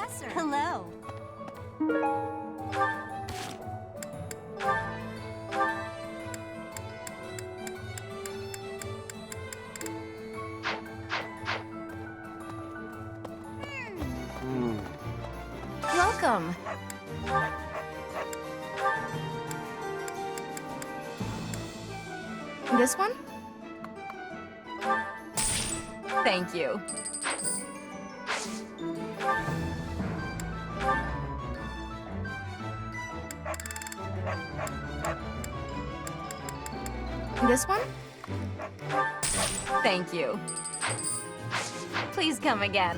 Professor. Hello. Welcome. This one? Thank you. This one? Thank you. Please come again.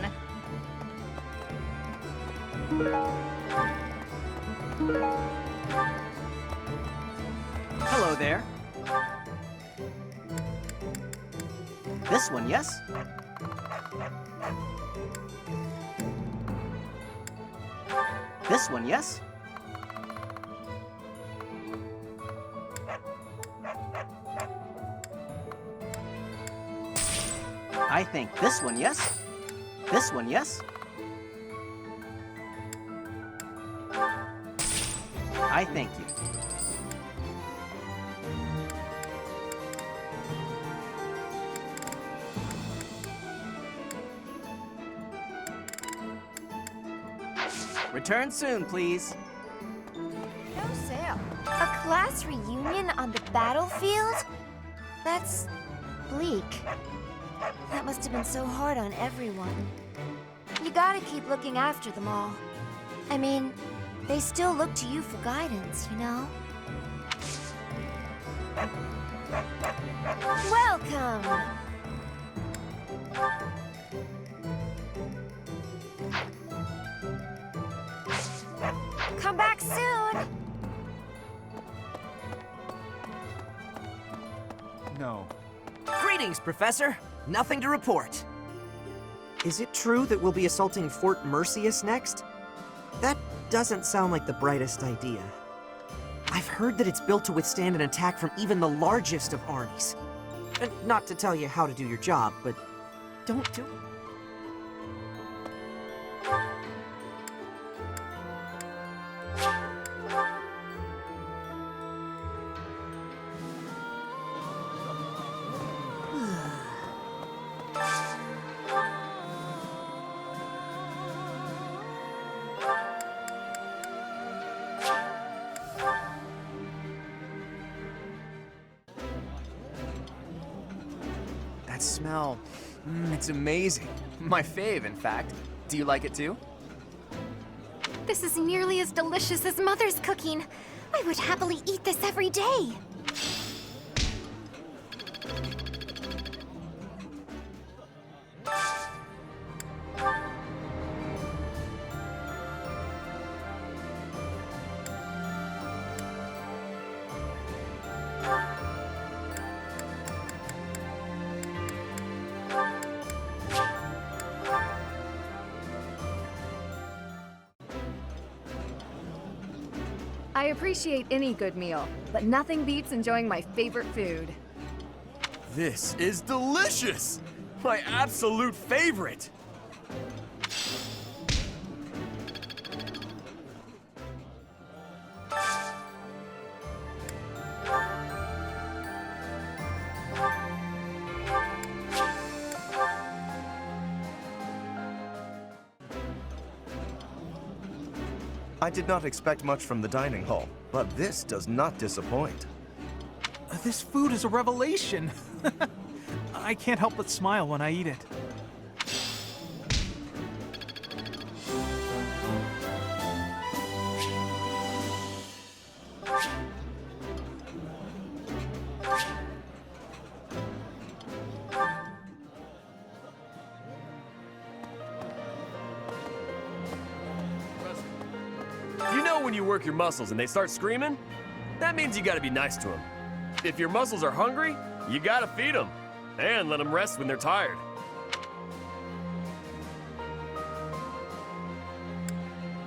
Hello there. This one, yes? This one, yes? I think this one, yes? This one, yes? I thank you. Return soon, please. No sale. A class reunion on the battlefield? That's bleak. That must have been so hard on everyone. You gotta keep looking after them all. I mean, they still look to you for guidance, you know? Welcome! Come back soon! No. Greetings, Professor. Nothing to report. Is it true that we'll be assaulting Fort Mercius next? That doesn't sound like the brightest idea. I've heard that it's built to withstand an attack from even the largest of armies. And not to tell you how to do your job, but don't do it. That smell, it's amazing. My fave, in fact. Do you like it too? This is nearly as delicious as Mother's cooking. I would happily eat this every day. I appreciate any good meal, but nothing beats enjoying my favorite food. This is delicious! My absolute favorite! I did not expect much from the dining hall, but this does not disappoint. This food is a revelation. I can't help but smile when I eat it. You know when you work your muscles and they start screaming? That means you gotta be nice to them. If your muscles are hungry, you gotta feed them. And let them rest when they're tired.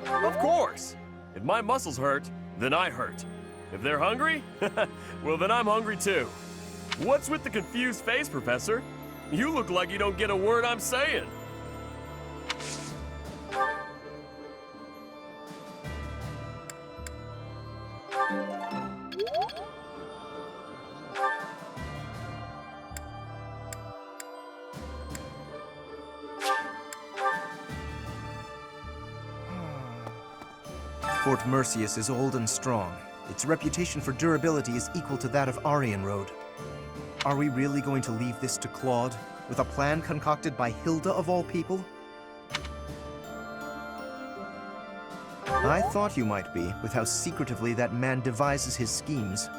Of course! If my muscles hurt, then I hurt. If they're hungry, well then I'm hungry too. What's with the confused face, Professor? You look like you don't get a word I'm saying. Fort Merceus is old and strong. Its reputation for durability is equal to that of Aryan Road. Are we really going to leave this to Claude, with a plan concocted by Hilda of all people? I thought you might be, with how secretively that man devises his schemes.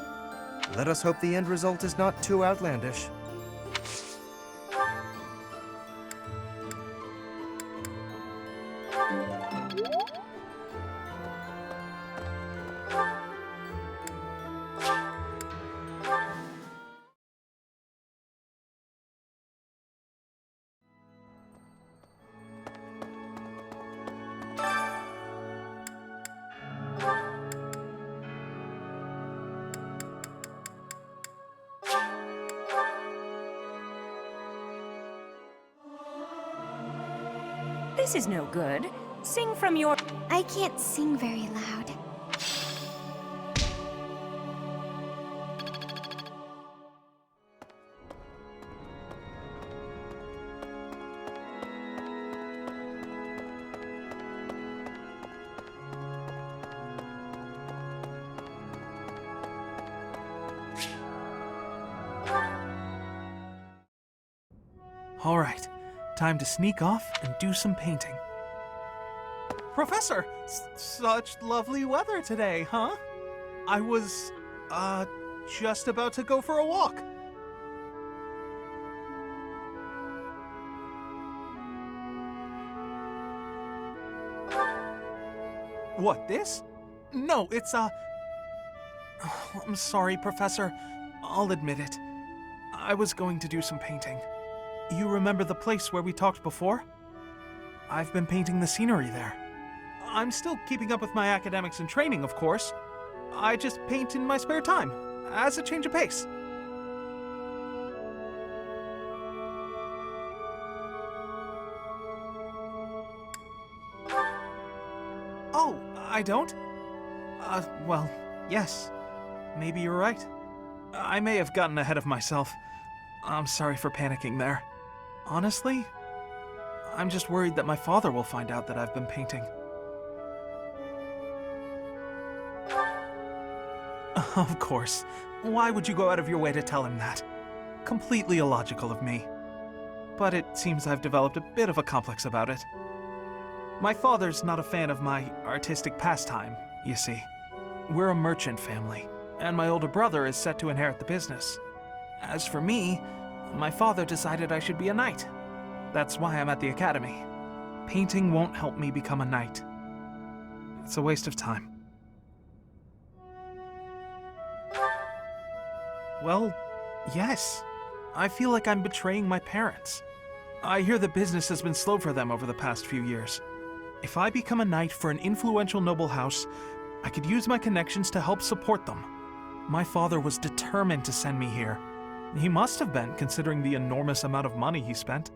Let us hope the end result is not too outlandish. This is no good. Sing from your... I can't sing very loud. All right, time to sneak off and do some painting. Professor, such lovely weather today, huh? I was, just about to go for a walk. What, this? No, it's, I'm sorry, Professor. I'll admit it. I was going to do some painting. You remember the place where we talked before? I've been painting the scenery there. I'm still keeping up with my academics and training, of course. I just paint in my spare time, as a change of pace. Oh, I don't? Well, yes. Maybe you're right. I may have gotten ahead of myself. I'm sorry for panicking there. Honestly, I'm just worried that my father will find out that I've been painting. Of course. Why would you go out of your way to tell him that? Completely illogical of me. But it seems I've developed a bit of a complex about it. My father's not a fan of my artistic pastime, you see. We're a merchant family, and my older brother is set to inherit the business. As for me, my father decided I should be a knight. That's why I'm at the academy. Painting won't help me become a knight. It's a waste of time. Well, yes. I feel like I'm betraying my parents. I hear the business has been slow for them over the past few years. If I become a knight for an influential noble house, I could use my connections to help support them. My father was determined to send me here. He must have been, considering the enormous amount of money he spent.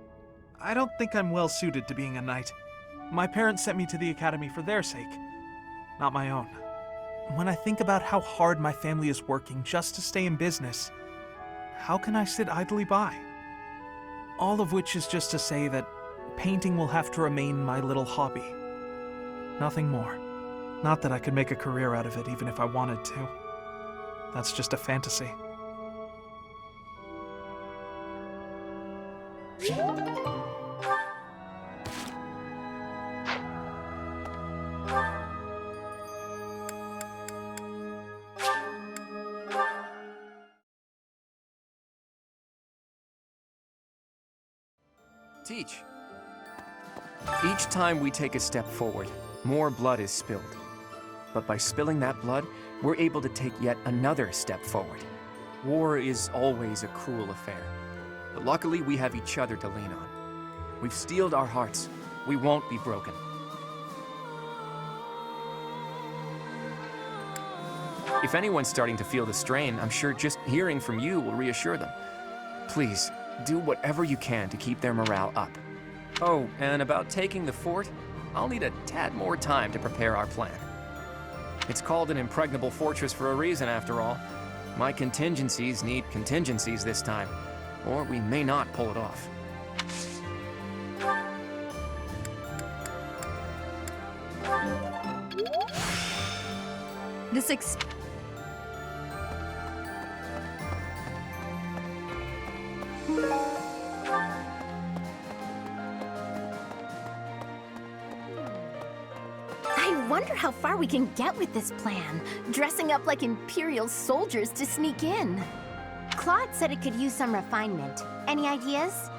I don't think I'm well suited to being a knight. My parents sent me to the academy for their sake, not my own. When I think about how hard my family is working just to stay in business, how can I sit idly by? All of which is just to say that painting will have to remain my little hobby. Nothing more. Not that I could make a career out of it even if I wanted to. That's just a fantasy. Teach. Each time we take a step forward, more blood is spilled. But by spilling that blood, we're able to take yet another step forward. War is always a cruel affair, but luckily we have each other to lean on. We've steeled our hearts. We won't be broken. If anyone's starting to feel the strain, I'm sure just hearing from you will reassure them. Please, do whatever you can to keep their morale up. Oh, and about taking the fort, I'll need a tad more time to prepare our plan. It's called an impregnable fortress for a reason, after all. My contingencies need contingencies this time, or we may not pull it off. This ex- I wonder how far we can get with this plan, dressing up like Imperial soldiers to sneak in. Claude said it could use some refinement. Any ideas?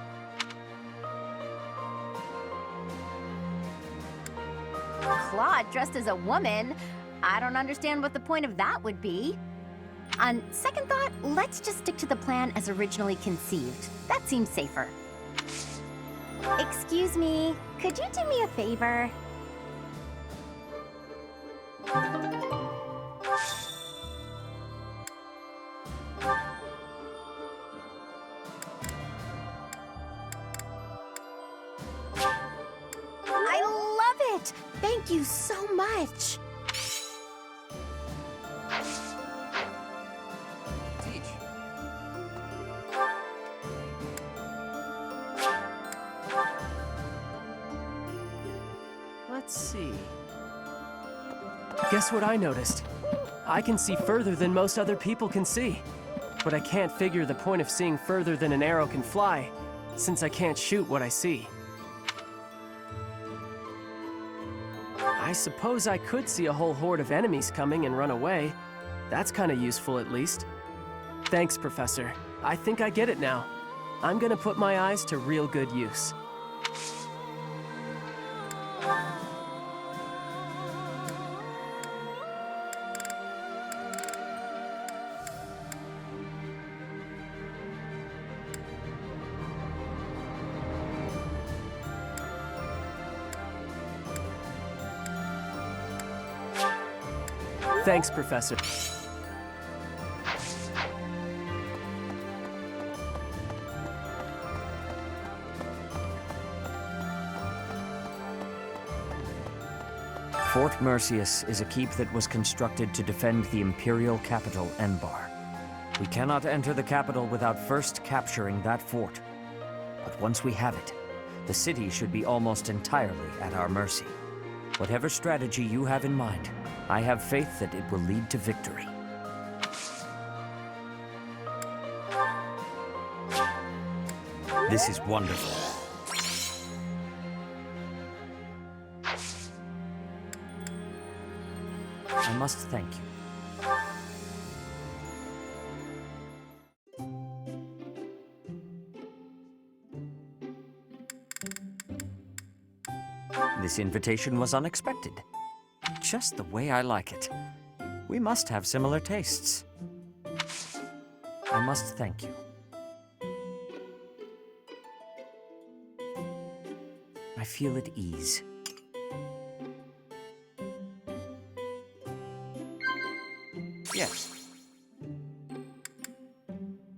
Claude dressed as a woman? I don't understand what the point of that would be. On second thought, let's just stick to the plan as originally conceived. That seems safer. Excuse me, could you do me a favor? I love it! Thank you so much! Teach. Let's see. Guess what I noticed? I can see further than most other people can see. But I can't figure the point of seeing further than an arrow can fly, since I can't shoot what I see. I suppose I could see a whole horde of enemies coming and run away. That's kind of useful, at least. Thanks, Professor. I think I get it now. I'm gonna put my eyes to real good use. Thanks, Professor. Fort Mercius is a keep that was constructed to defend the Imperial capital, Enbar. We cannot enter the capital without first capturing that fort. But once we have it, the city should be almost entirely at our mercy. Whatever strategy you have in mind, I have faith that it will lead to victory. This is wonderful. I must thank you. This invitation was unexpected. Just the way I like it. We must have similar tastes. I must thank you. I feel at ease. Yes.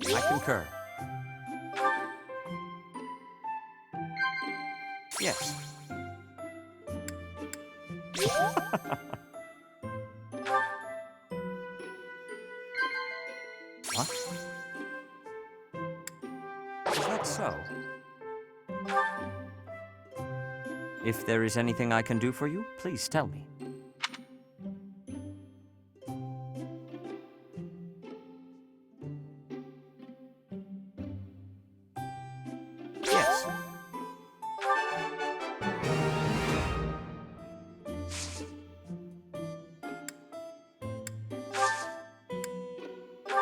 I concur. Yes. What? Is that so? If there is anything I can do for you, please tell me. Yes.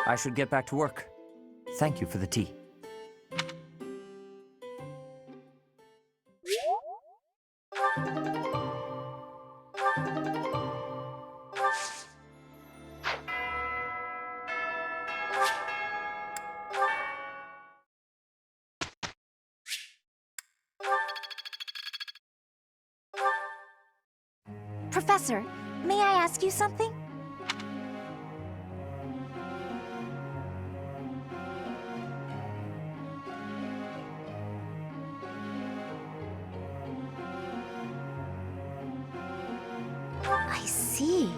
I should get back to work. Thank you for the tea. Professor, may I ask you something? I see.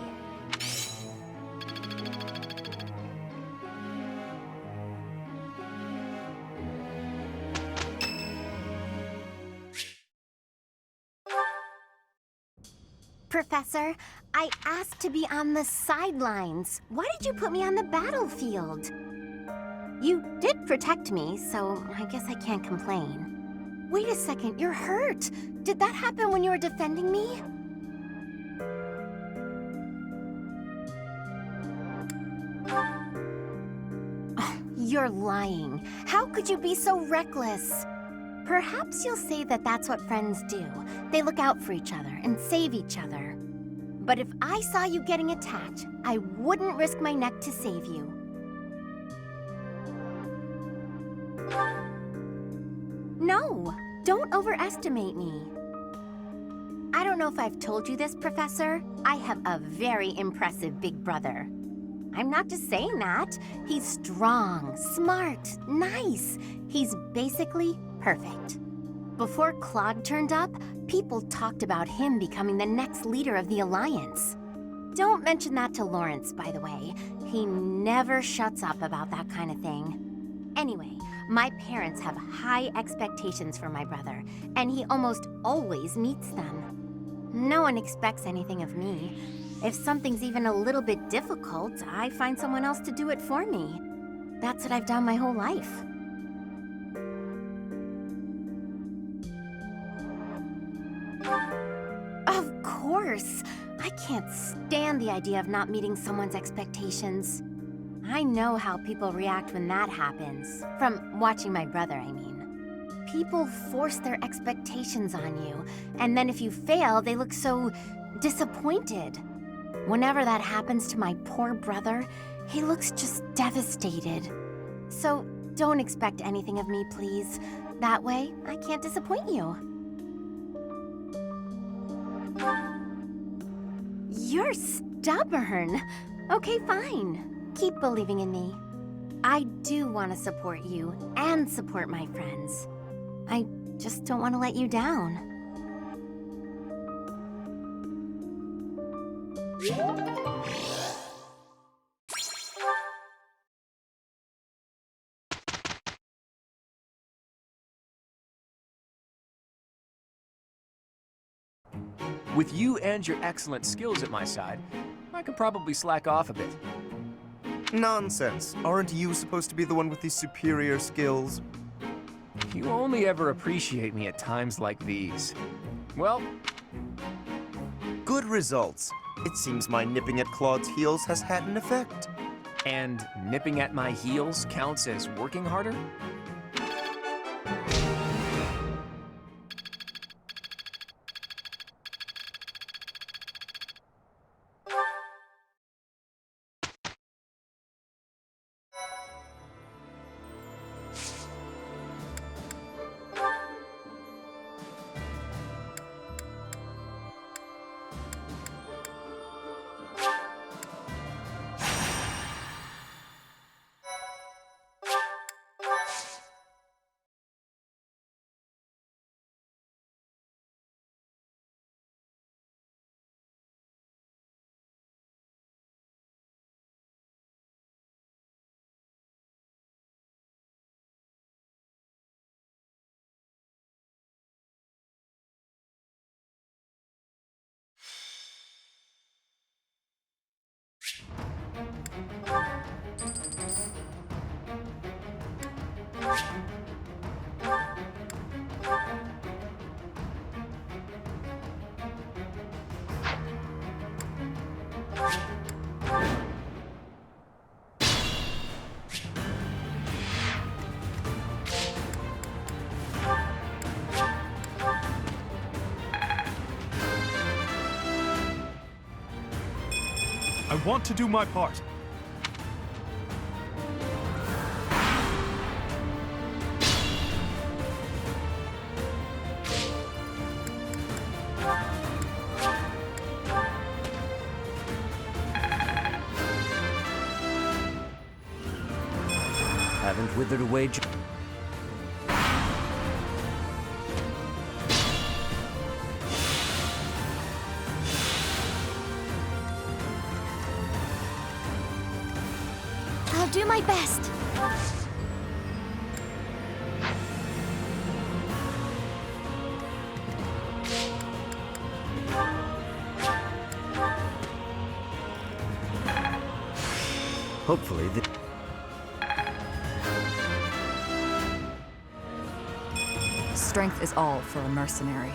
Professor. I asked to be on the sidelines. Why did you put me on the battlefield? You did protect me, so I guess I can't complain. Wait a second, you're hurt. Did that happen when you were defending me? Oh, you're lying. How could you be so reckless? Perhaps you'll say that that's what friends do. They look out for each other and save each other. But if I saw you getting attacked, I wouldn't risk my neck to save you. No, don't overestimate me. I don't know if I've told you this, Professor. I have a very impressive big brother. I'm not just saying that. He's strong, smart, nice. He's basically perfect. Before Claude turned up, people talked about him becoming the next leader of the Alliance. Don't mention that to Lawrence, by the way. He never shuts up about that kind of thing. Anyway, my parents have high expectations for my brother, and he almost always meets them. No one expects anything of me. If something's even a little bit difficult, I find someone else to do it for me. That's what I've done my whole life. Of course! I can't stand the idea of not meeting someone's expectations. I know how people react when that happens. From watching my brother, I mean. People force their expectations on you, and then if you fail, they look so disappointed. Whenever that happens to my poor brother, he looks just devastated. So don't expect anything of me, please. That way, I can't disappoint you. You're stubborn. Okay, fine. Keep believing in me. I do want to support you and support my friends. I just don't want to let you down. With you and your excellent skills at my side, I could probably slack off a bit. Nonsense. Aren't you supposed to be the one with the superior skills? You only ever appreciate me at times like these. Well, good results. It seems my nipping at Claude's heels has had an effect. And nipping at my heels counts as working harder? I want to do my part. Haven't withered away. I'll do my best. Hopefully, Strength is all for a mercenary.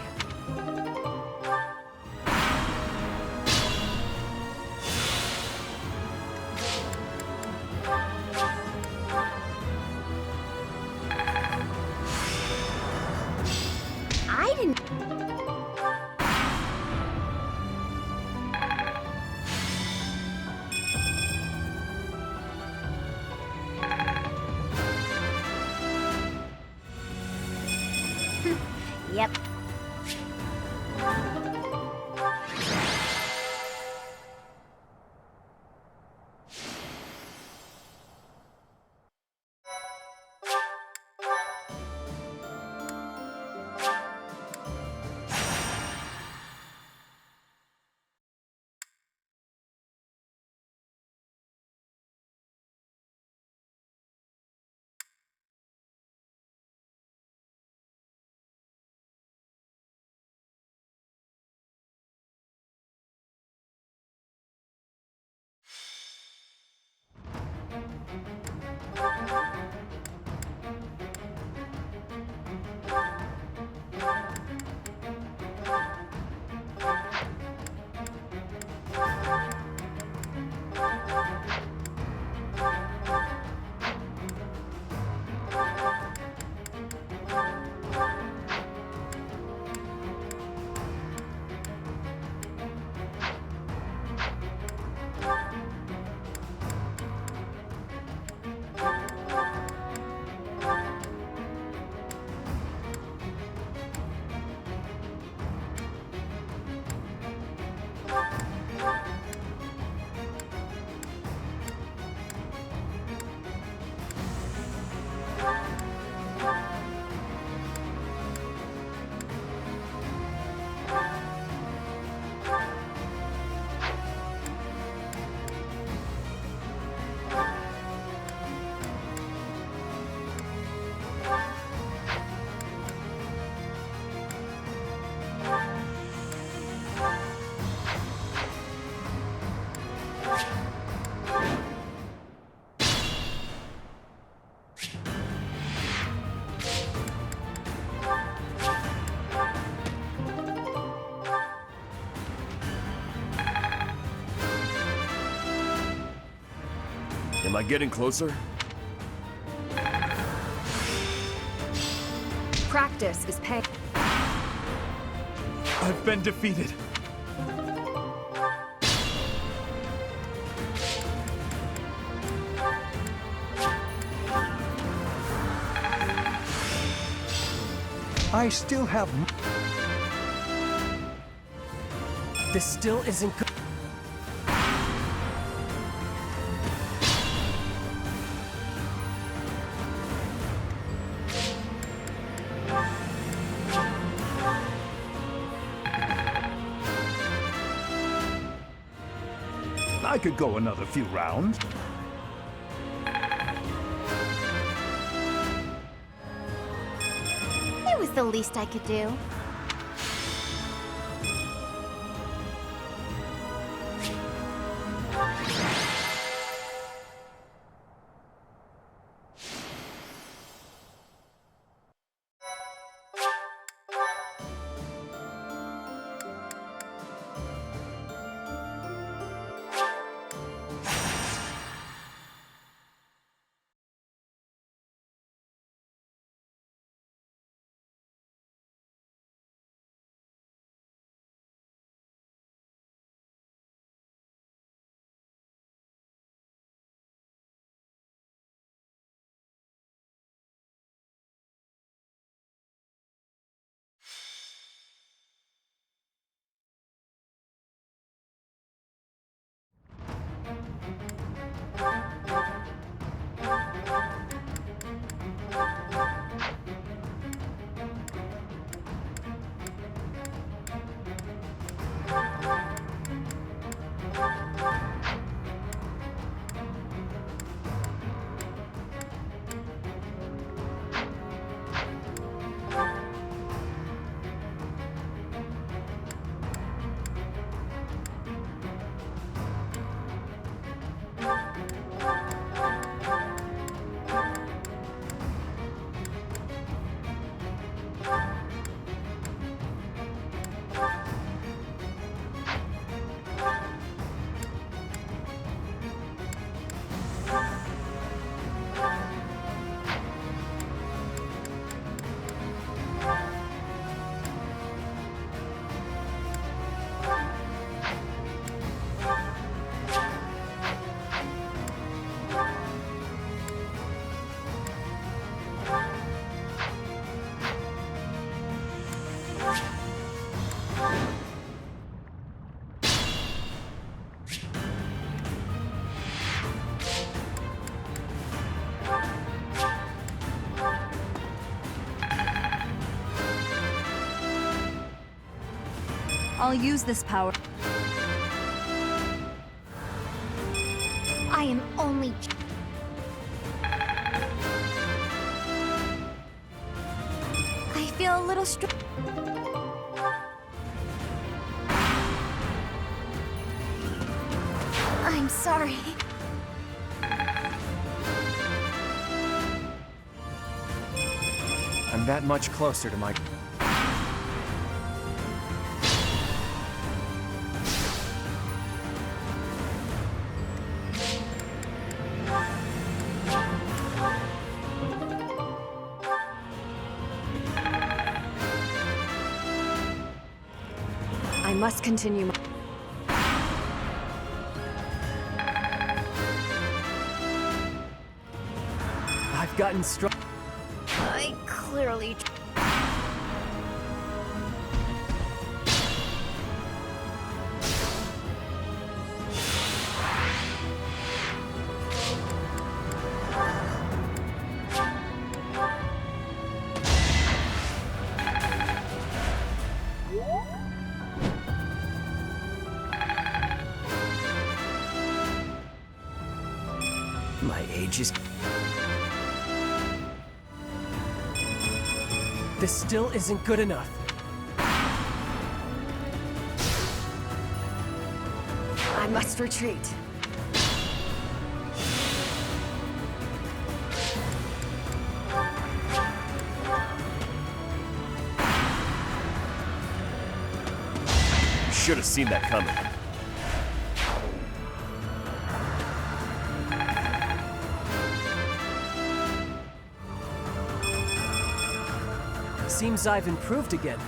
I didn't. Yep. Am I getting closer? Practice is paying. I've been defeated. I still have... This still isn't good. I could go another few rounds. It was the least I could do. I'll use this power. I am only... I feel a little I'm sorry. I'm that much closer to my... I must continue my... I've gotten strong. I clearly... My age is... This still isn't good enough. I must retreat. Should have seen that coming. Seems I've improved again.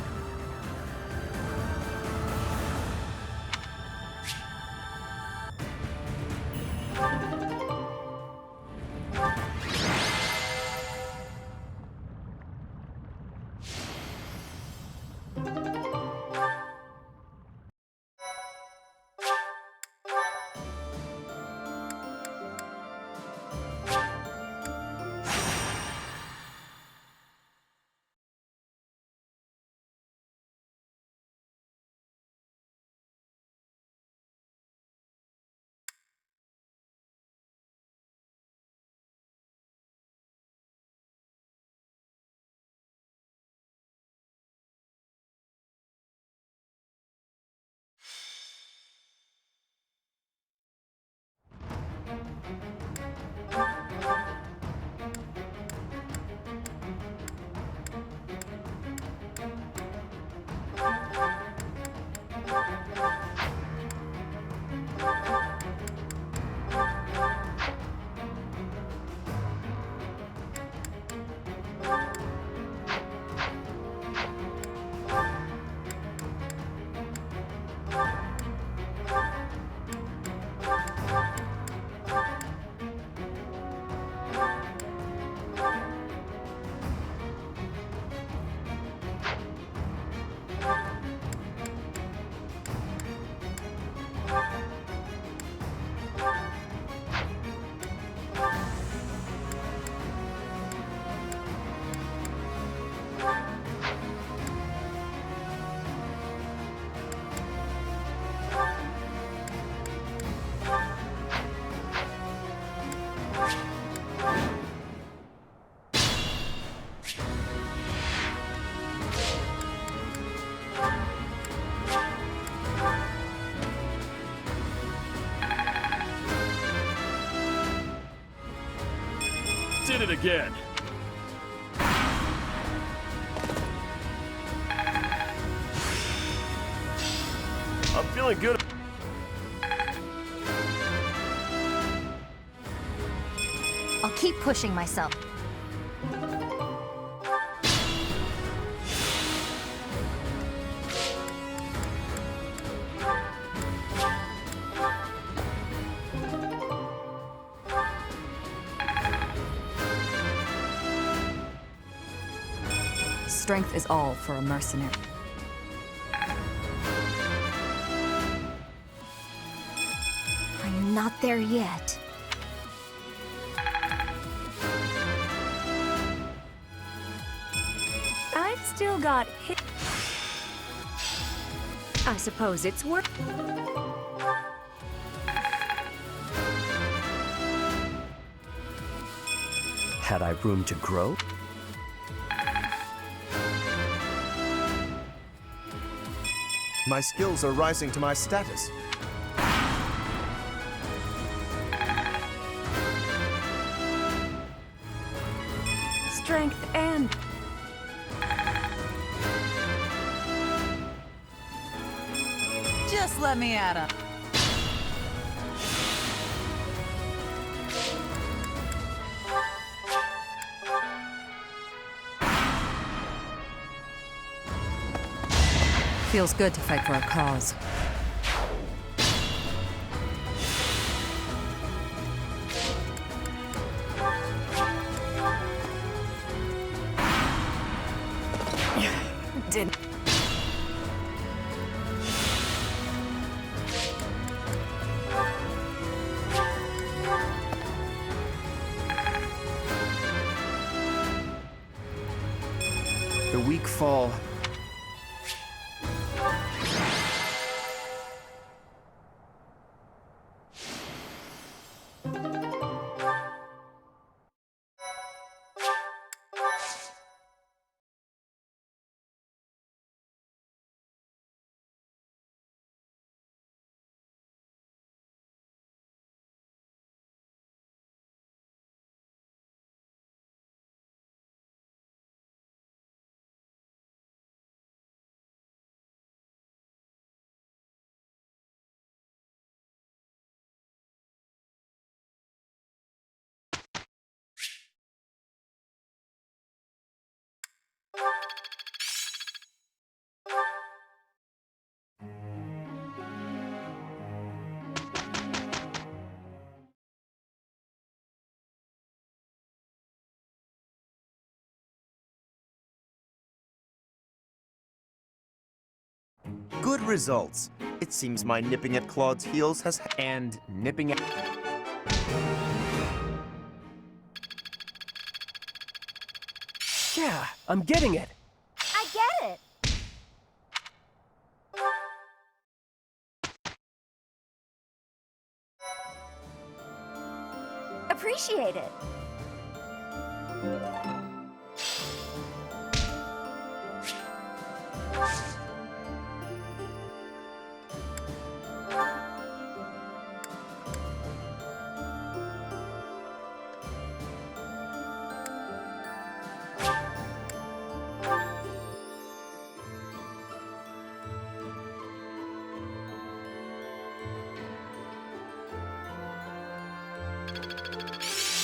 Did it again. I'm feeling good. I'll keep pushing myself. Strength is all for a mercenary. I'm not there yet. I've still got hit. I suppose it's worth. Had I room to grow? My skills are rising to my status. Strength and... Just let me at him. Feels good to fight for a cause. Didn't. The weak fall. Good results. It seems my nipping at Claude's heels has... And nipping at... Yeah, I'm getting it. I get it. Appreciate it.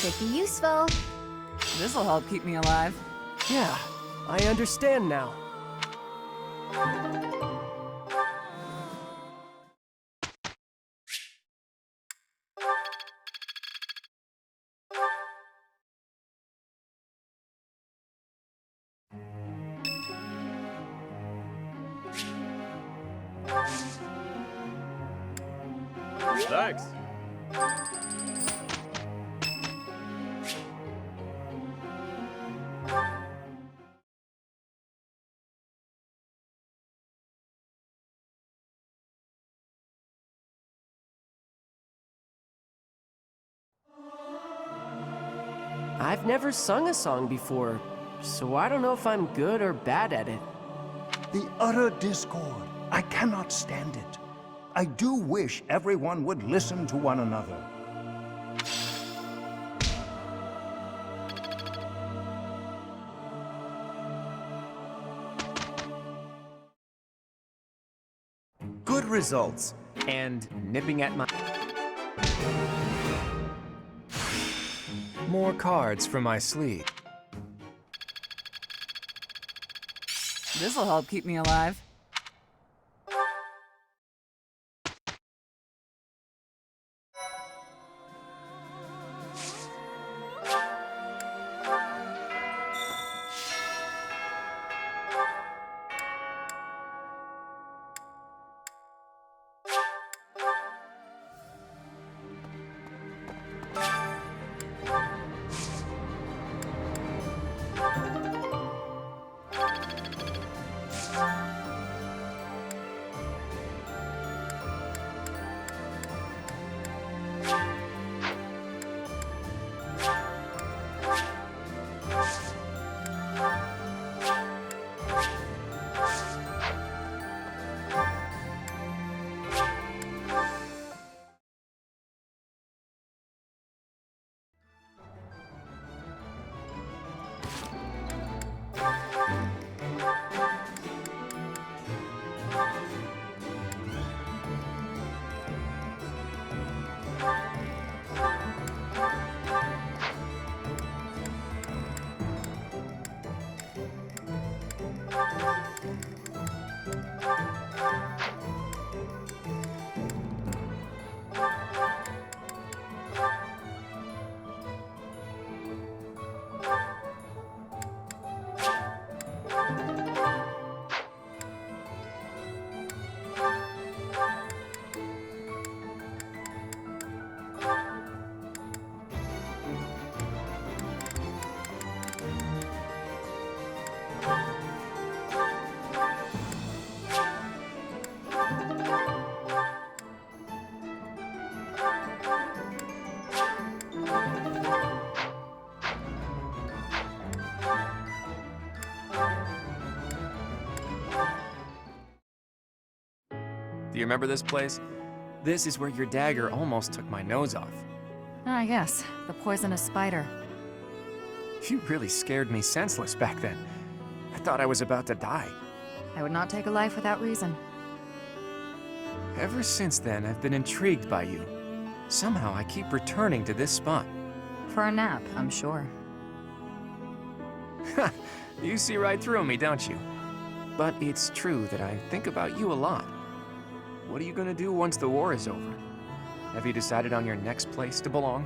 Could be useful. This'll help keep me alive. Yeah, I understand now. Thanks. I've never sung a song before, so I don't know if I'm good or bad at it. The utter discord. I cannot stand it. I do wish everyone would listen to one another. Good results. And nipping at my... More cards from my sleeve. This'll help keep me alive. you remember this place? This is where your dagger almost took my nose off. Ah, yes, the poisonous spider. You really scared me senseless back then. I thought I was about to die. I would not take a life without reason. Ever since then, I've been intrigued by you. Somehow, I keep returning to this spot. For a nap, I'm sure. You see right through me, don't you? But it's true that I think about you a lot. What are you gonna do once the war is over? Have you decided on your next place to belong?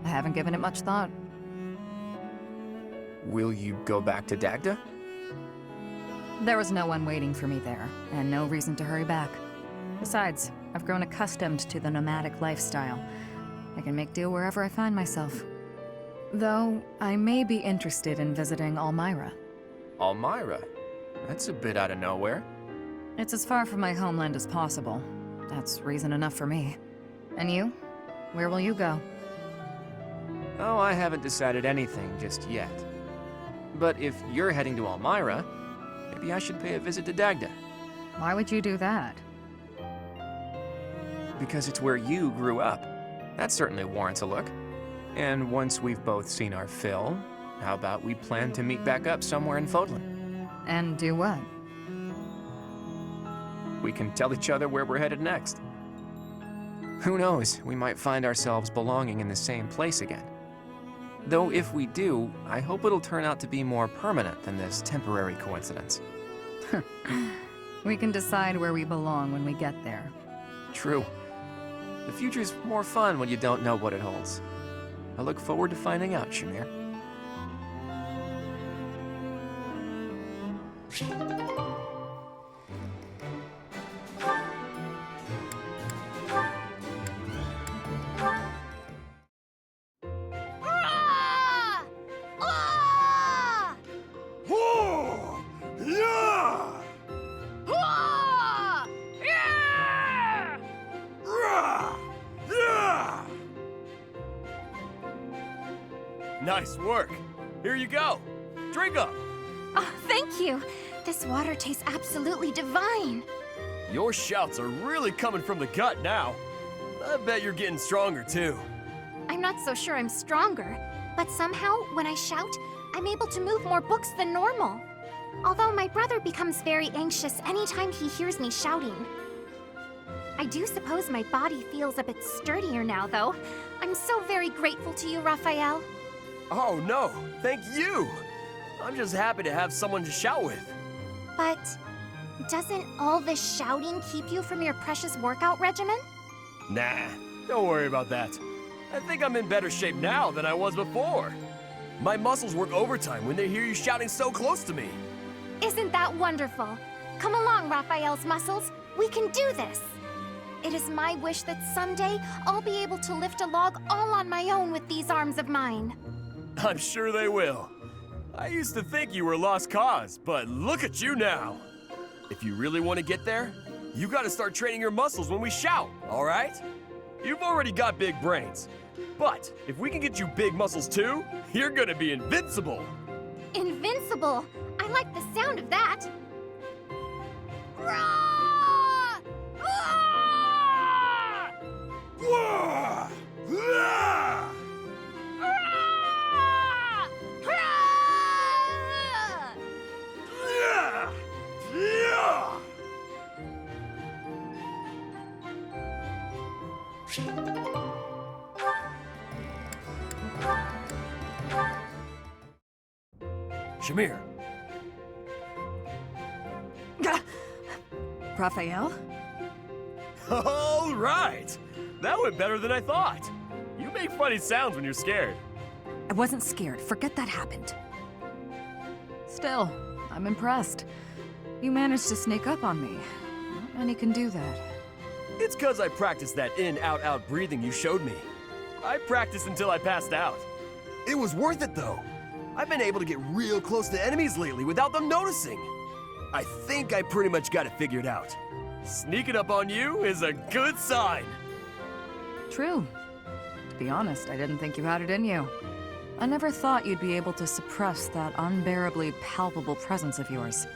I haven't given it much thought. Will you go back to Dagda? There was no one waiting for me there, and no reason to hurry back. Besides, I've grown accustomed to the nomadic lifestyle. I can make do wherever I find myself. Though, I may be interested in visiting Almyra. Almyra? That's a bit out of nowhere. It's as far from my homeland as possible. That's reason enough for me. And you? Where will you go? Oh, I haven't decided anything just yet. But if you're heading to Almyra, maybe I should pay a visit to Dagda. Why would you do that? Because it's where you grew up. That certainly warrants a look. And once we've both seen our fill, how about we plan to meet back up somewhere in Fodlan? And do what? We can tell each other where we're headed next. Who knows, we might find ourselves belonging in the same place again. Though if we do, I hope it'll turn out to be more permanent than this temporary coincidence. We can decide where we belong when we get there. True. The future's more fun when you don't know what it holds. I look forward to finding out, Shamir. Nice work. Here you go. Drink up. Oh, thank you. This water tastes absolutely divine. Your shouts are really coming from the gut now. I bet you're getting stronger too. I'm not so sure I'm stronger, but somehow, when I shout, I'm able to move more books than normal. Although my brother becomes very anxious anytime he hears me shouting. I do suppose my body feels a bit sturdier now, though. I'm so very grateful to you, Raphael. Oh no, thank you. I'm just happy to have someone to shout with. But doesn't all this shouting keep you from your precious workout regimen? Nah, don't worry about that. I think I'm in better shape now than I was before. My muscles work overtime when they hear you shouting so close to me. Isn't that wonderful? Come along, Raphael's muscles. We can do this. It is my wish that someday I'll be able to lift a log all on my own with these arms of mine. I'm sure they will. I used to think you were a lost cause, but look at you now. If you really want to get there, you gotta start training your muscles when we shout, all right? You've already got big brains, but if we can get you big muscles too, you're gonna be invincible. Invincible! I like the sound of that. Roar! Wah! Ah! Shamir. Raphael? All right! That went better than I thought. You make funny sounds when you're scared. I wasn't scared. Forget that happened. Still, I'm impressed. You managed to sneak up on me. Not many can do that. It's 'cause I practiced that in-out-out breathing you showed me. I practiced until I passed out. It was worth it, though. I've been able to get real close to enemies lately without them noticing. I think I pretty much got it figured out. Sneaking up on you is a good sign. True. To be honest, I didn't think you had it in you. I never thought you'd be able to suppress that unbearably palpable presence of yours.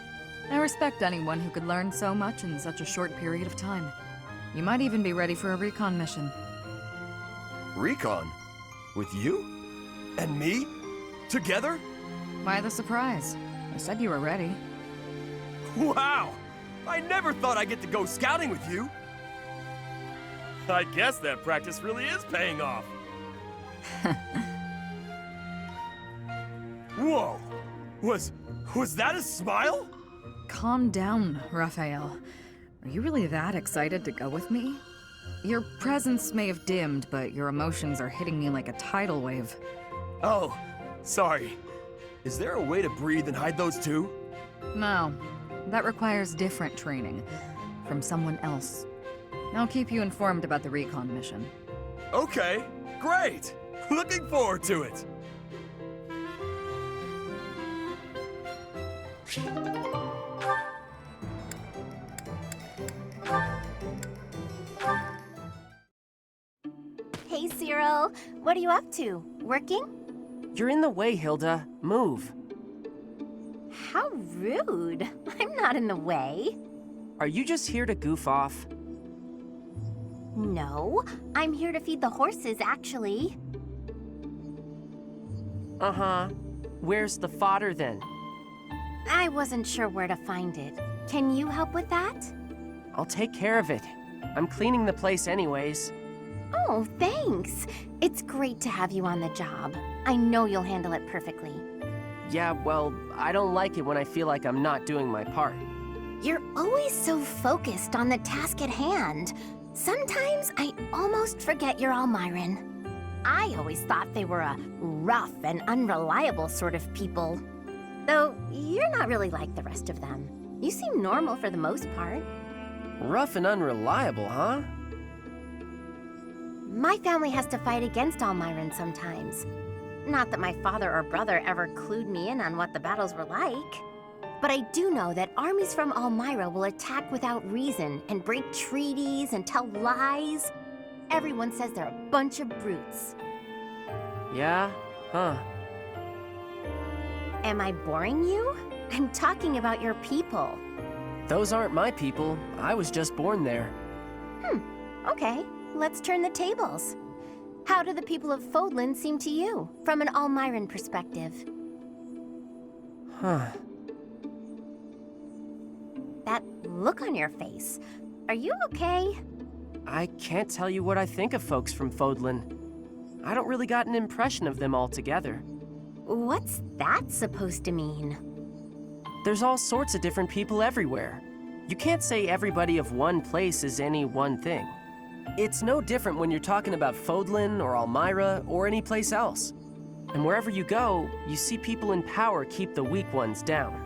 I respect anyone who could learn so much in such a short period of time. You might even be ready for a recon mission. Recon? With you? And me? Together? Why the surprise? I said you were ready. Wow! I never thought I'd get to go scouting with you! I guess that practice really is paying off. Whoa! Was that a smile? Calm down, Raphael. Are you really that excited to go with me? Your presence may have dimmed, but your emotions are hitting me like a tidal wave. Oh, sorry. Is there a way to breathe and hide those too? No. That requires different training. From someone else. I'll keep you informed about the recon mission. Okay, great! Looking forward to it! Hey, Cyril. What are you up to? Working? You're in the way, Hilda. Move. How rude. I'm not in the way. Are you just here to goof off? No, I'm here to feed the horses, actually. Uh-huh. Where's the fodder, then? I wasn't sure where to find it. Can you help with that? I'll take care of it. I'm cleaning the place anyways. Oh, thanks. It's great to have you on the job. I know you'll handle it perfectly. Yeah, well, I don't like it when I feel like I'm not doing my part. You're always so focused on the task at hand. Sometimes I almost forget you're Almiran. I always thought they were a rough and unreliable sort of people. Though, you're not really like the rest of them. You seem normal for the most part. Rough and unreliable, huh? My family has to fight against Almiran sometimes. Not that my father or brother ever clued me in on what the battles were like. But I do know that armies from Almira will attack without reason and break treaties and tell lies. Everyone says they're a bunch of brutes. Yeah? Huh. Am I boring you? I'm talking about your people. Those aren't my people. I was just born there. Okay, let's turn the tables. How do the people of Fodlan seem to you, from an Almiran perspective? Huh. That look on your face. Are you okay? I can't tell you what I think of folks from Fodlan. I don't really got an impression of them altogether. What's that supposed to mean? There's all sorts of different people everywhere. You can't say everybody of one place is any one thing. It's no different when you're talking about Fodlan or Almira or any place else. And wherever you go, you see people in power keep the weak ones down.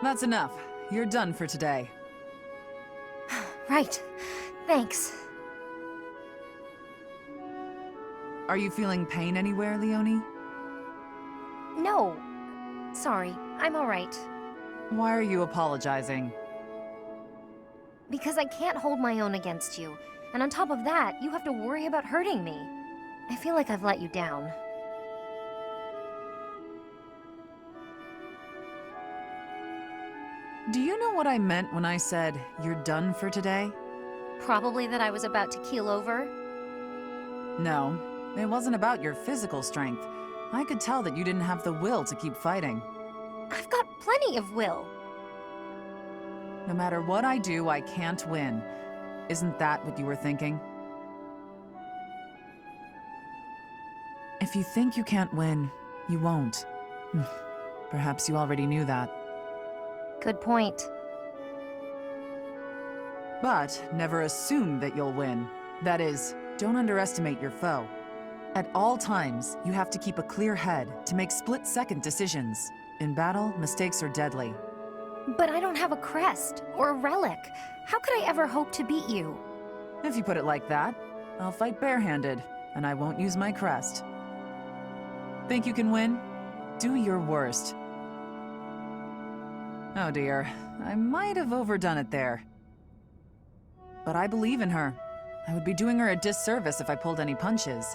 That's enough. You're done for today. Right. Thanks. Are you feeling pain anywhere, Leonie? No. Sorry, I'm alright. Why are you apologizing? Because I can't hold my own against you. And on top of that, you have to worry about hurting me. I feel like I've let you down. Do you know what I meant when I said, you're done for today? Probably that I was about to keel over. No, it wasn't about your physical strength. I could tell that you didn't have the will to keep fighting. I've got plenty of will. No matter what I do, I can't win. Isn't that what you were thinking? If you think you can't win, you won't. Perhaps you already knew that. Good point. But never assume that you'll win. That is, don't underestimate your foe. At all times, you have to keep a clear head to make split-second decisions. In battle, mistakes are deadly. But I don't have a crest or a relic. How could I ever hope to beat you? If you put it like that, I'll fight barehanded, and I won't use my crest. Think you can win? Do your worst. Oh dear, I might have overdone it there. but I believe in her. I would be doing her a disservice if I pulled any punches.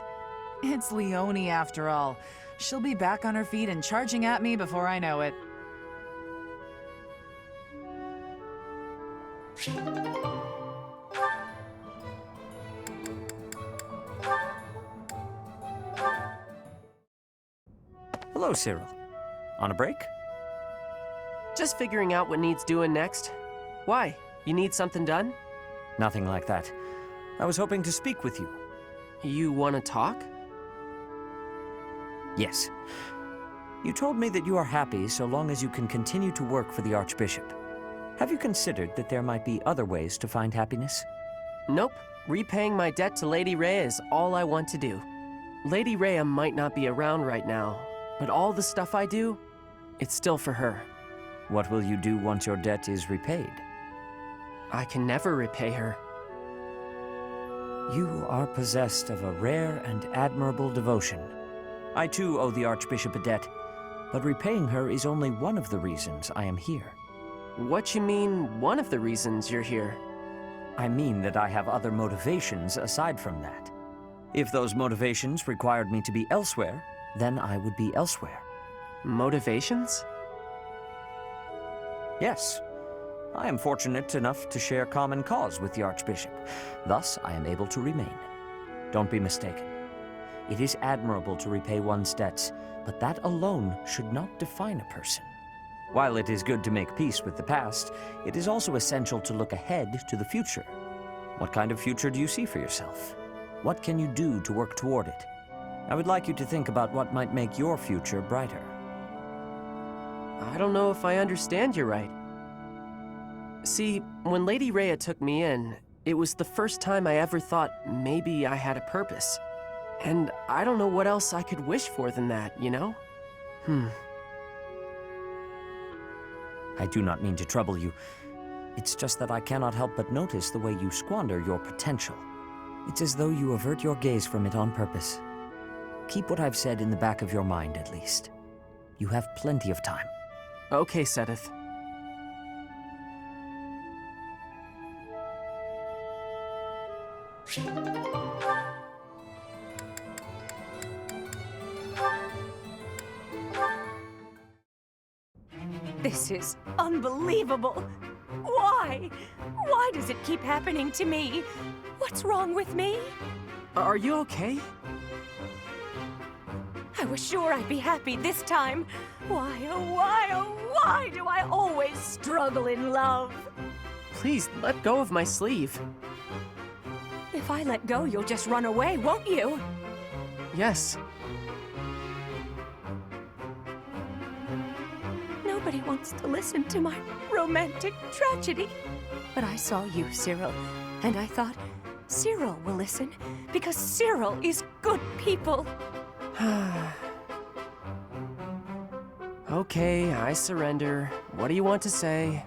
It's Leonie, after all. She'll be back on her feet and charging at me before I know it. Hello, Cyril. On a break? Just figuring out what needs doing next. Why? You need something done? Nothing like that. I was hoping to speak with you. You want to talk? Yes. You told me that you are happy so long as you can continue to work for the Archbishop. Have you considered that there might be other ways to find happiness? Nope. Repaying my debt to Lady Rhea is all I want to do. Lady Rhea might not be around right now, but all the stuff I do, it's still for her. What will you do once your debt is repaid? I can never repay her. You are possessed of a rare and admirable devotion. I too owe the Archbishop a debt, but repaying her is only one of the reasons I am here. What you mean, one of the reasons you're here? I mean that I have other motivations aside from that. If those motivations required me to be elsewhere, then I would be elsewhere. Motivations? Yes. I am fortunate enough to share common cause with the Archbishop. Thus, I am able to remain. Don't be mistaken. It is admirable to repay one's debts, but that alone should not define a person. While it is good to make peace with the past, it is also essential to look ahead to the future. What kind of future do you see for yourself? What can you do to work toward it? I would like you to think about what might make your future brighter. I don't know if I understand you right. See, when Lady Rhea took me in, it was the first time I ever thought maybe I had a purpose. And I don't know what else I could wish for than that, you know? I do not mean to trouble you. It's just that I cannot help but notice the way you squander your potential. It's as though you avert your gaze from it on purpose. Keep what I've said in the back of your mind, at least. You have plenty of time. Okay, Sedith. This is unbelievable. Why? Why does it keep happening to me? What's wrong with me? Are you okay? I was sure I'd be happy this time. Why, oh why do I always struggle in love? Please, let go of my sleeve. If I let go, you'll just run away, won't you? Yes. Nobody wants to listen to my romantic tragedy. But I saw you, Cyril, and I thought, Cyril will listen, because Cyril is good people. Okay, I surrender. What do you want to say?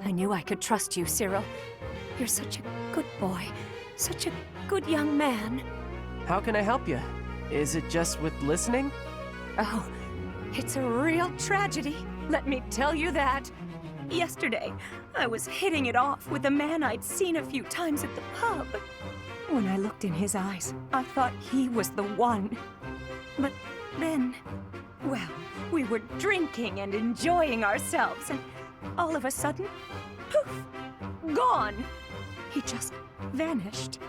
I knew I could trust you, Cyril. You're such a good boy, such a good young man. How can I help you? Is it just with listening? Oh, it's a real tragedy. Let me tell you that. Yesterday, I was hitting it off with a man I'd seen a few times at the pub. When I looked in his eyes, I thought he was the one. But then, well, we were drinking and enjoying ourselves, and all of a sudden, poof, gone. He just vanished.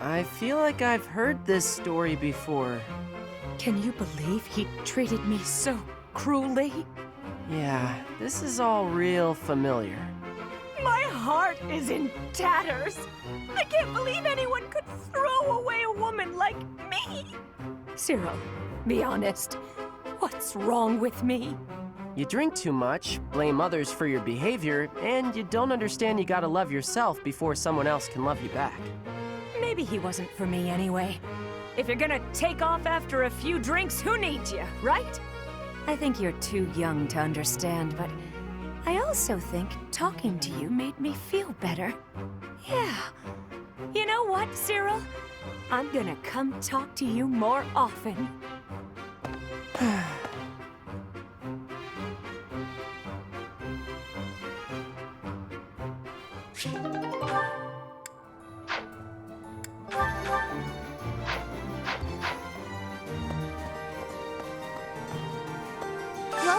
I feel like I've heard this story before. Can you believe he treated me so cruelly? Yeah, this is all real familiar. My heart is in tatters. I can't believe anyone could throw away a woman like me. Cyril, be honest. What's wrong with me? You drink too much, blame others for your behavior, and you don't understand you gotta love yourself before someone else can love you back. Maybe he wasn't for me anyway. If you're gonna take off after a few drinks, who needs you, right? I think you're too young to understand, but I also think talking to you made me feel better. Yeah. You know what, Cyril? I'm gonna come talk to you more often.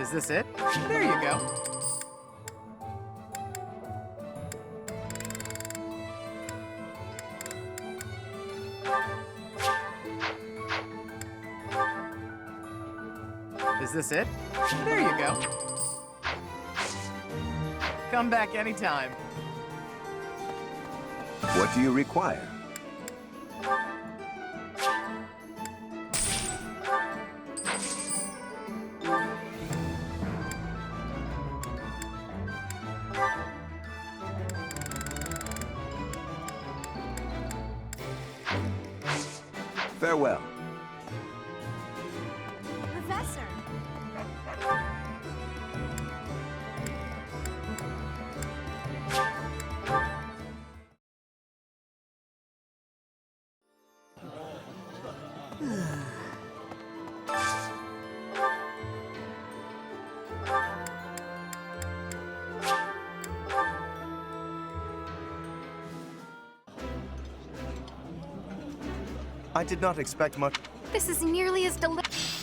Is this it? There you go. Is this it? There you go. Come back anytime. What do you require? Farewell. Professor! I did not expect much. This is nearly as delicious.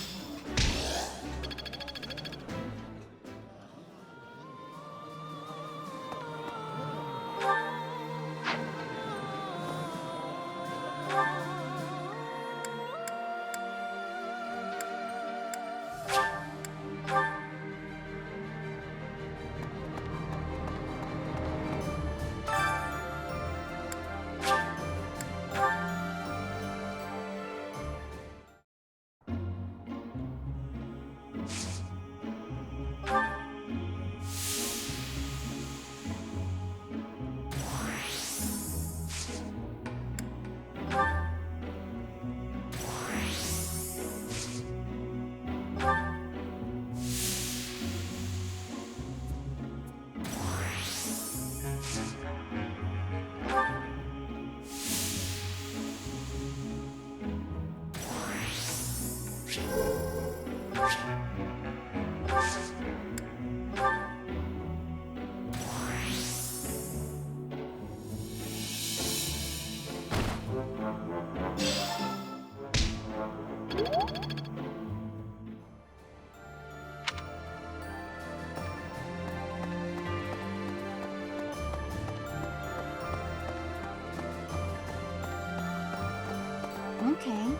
Okay.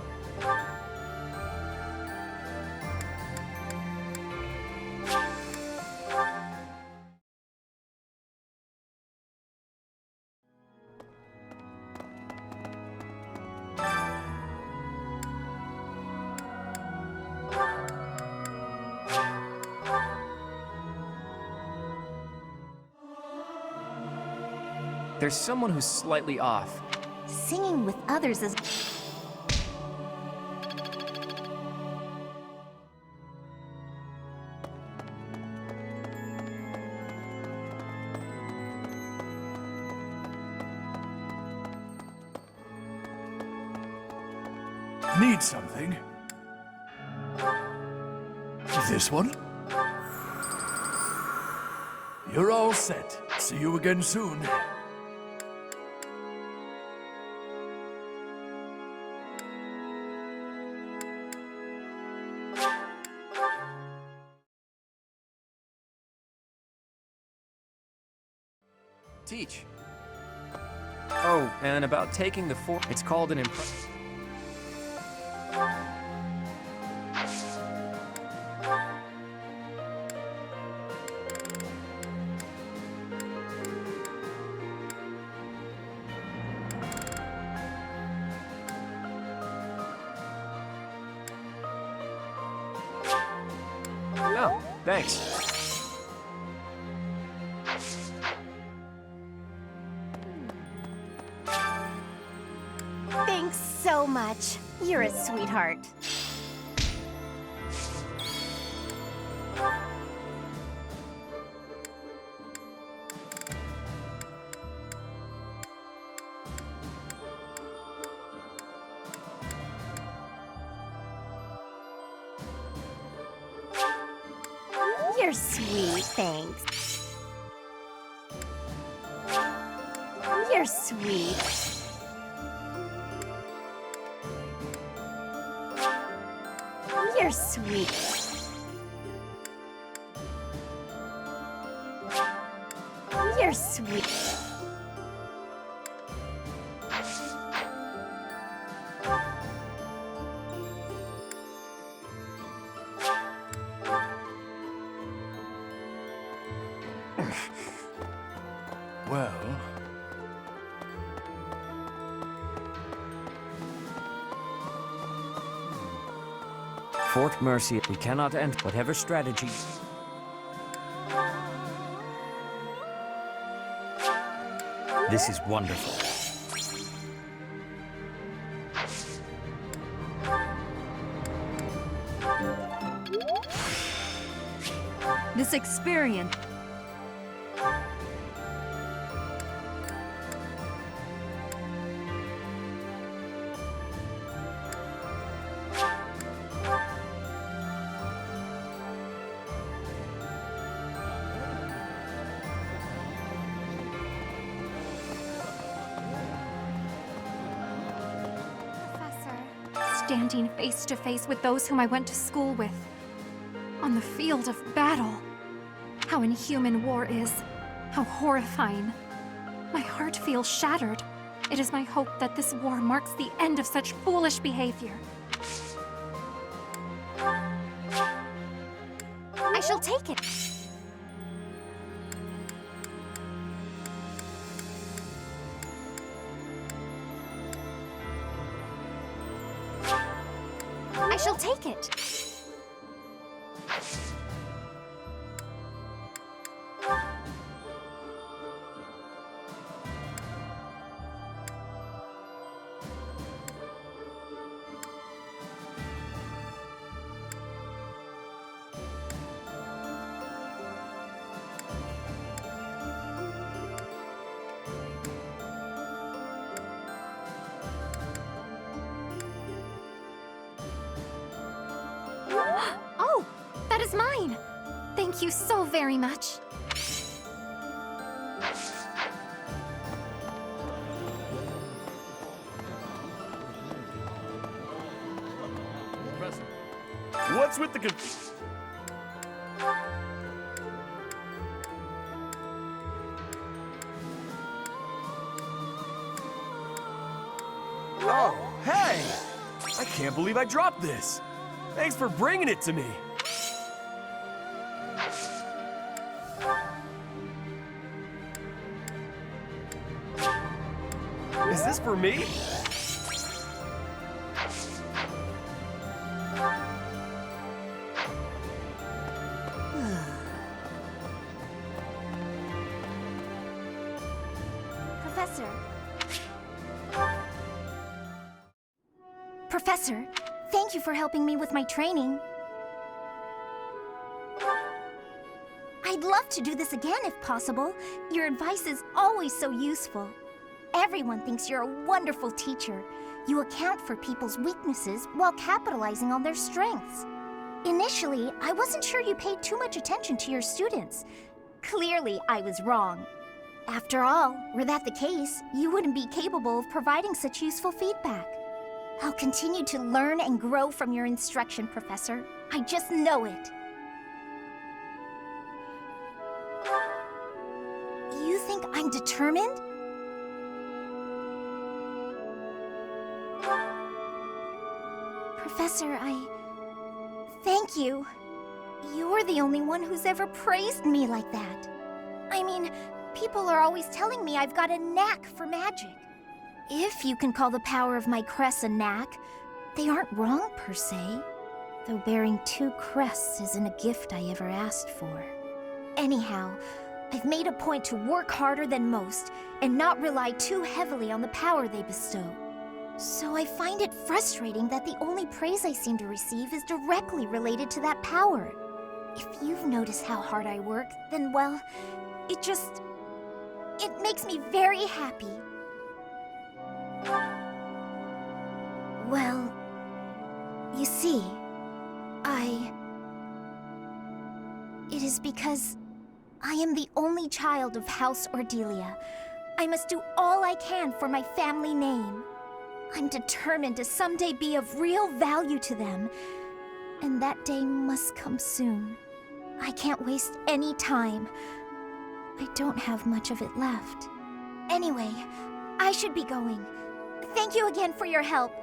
There's someone who's slightly off. Singing with others is... Need something? This one? You're all set. See you again soon. Teach. Oh, and about taking the fort. It's called an Oh, thanks. Thanks so much. You're a sweetheart. You're sweet, thanks. You're sweet. You're sweet. They're sweet. Well, Fort Mercy, we cannot end whatever strategy. This is wonderful. This experience. Standing face to face with those whom I went to school with. On the field of battle. How inhuman war is. How horrifying. My heart feels shattered. It is my hope that this war marks the end of such foolish behavior. I shall take it. I shall take it. Oh, that is mine. Thank you so very much. What's with the Oh, hey! I can't believe I dropped this. Thanks for bringing it to me. Is this for me? Professor, thank you for helping me with my training. I'd love to do this again if possible. Your advice is always so useful. Everyone thinks you're a wonderful teacher. You account for people's weaknesses while capitalizing on their strengths. Initially, I wasn't sure you paid too much attention to your students. Clearly, I was wrong. After all, were that the case, you wouldn't be capable of providing such useful feedback. I'll continue to learn and grow from your instruction, Professor. I just know it. You think I'm determined? Professor, thank you. You're the only one who's ever praised me like that. I mean, people are always telling me I've got a knack for magic. If you can call the power of my crests a knack, they aren't wrong per se. Though bearing 2 crests isn't a gift I ever asked for. Anyhow, I've made a point to work harder than most and not rely too heavily on the power they bestow. So I find it frustrating that the only praise I seem to receive is directly related to that power. If you've noticed how hard I work, then well, it makes me very happy. Well, you see, it is because I am the only child of House Ordelia. I must do all I can for my family name. I'm determined to someday be of real value to them, and that day must come soon. I can't waste any time. I don't have much of it left. Anyway, I should be going. Thank you again for your help.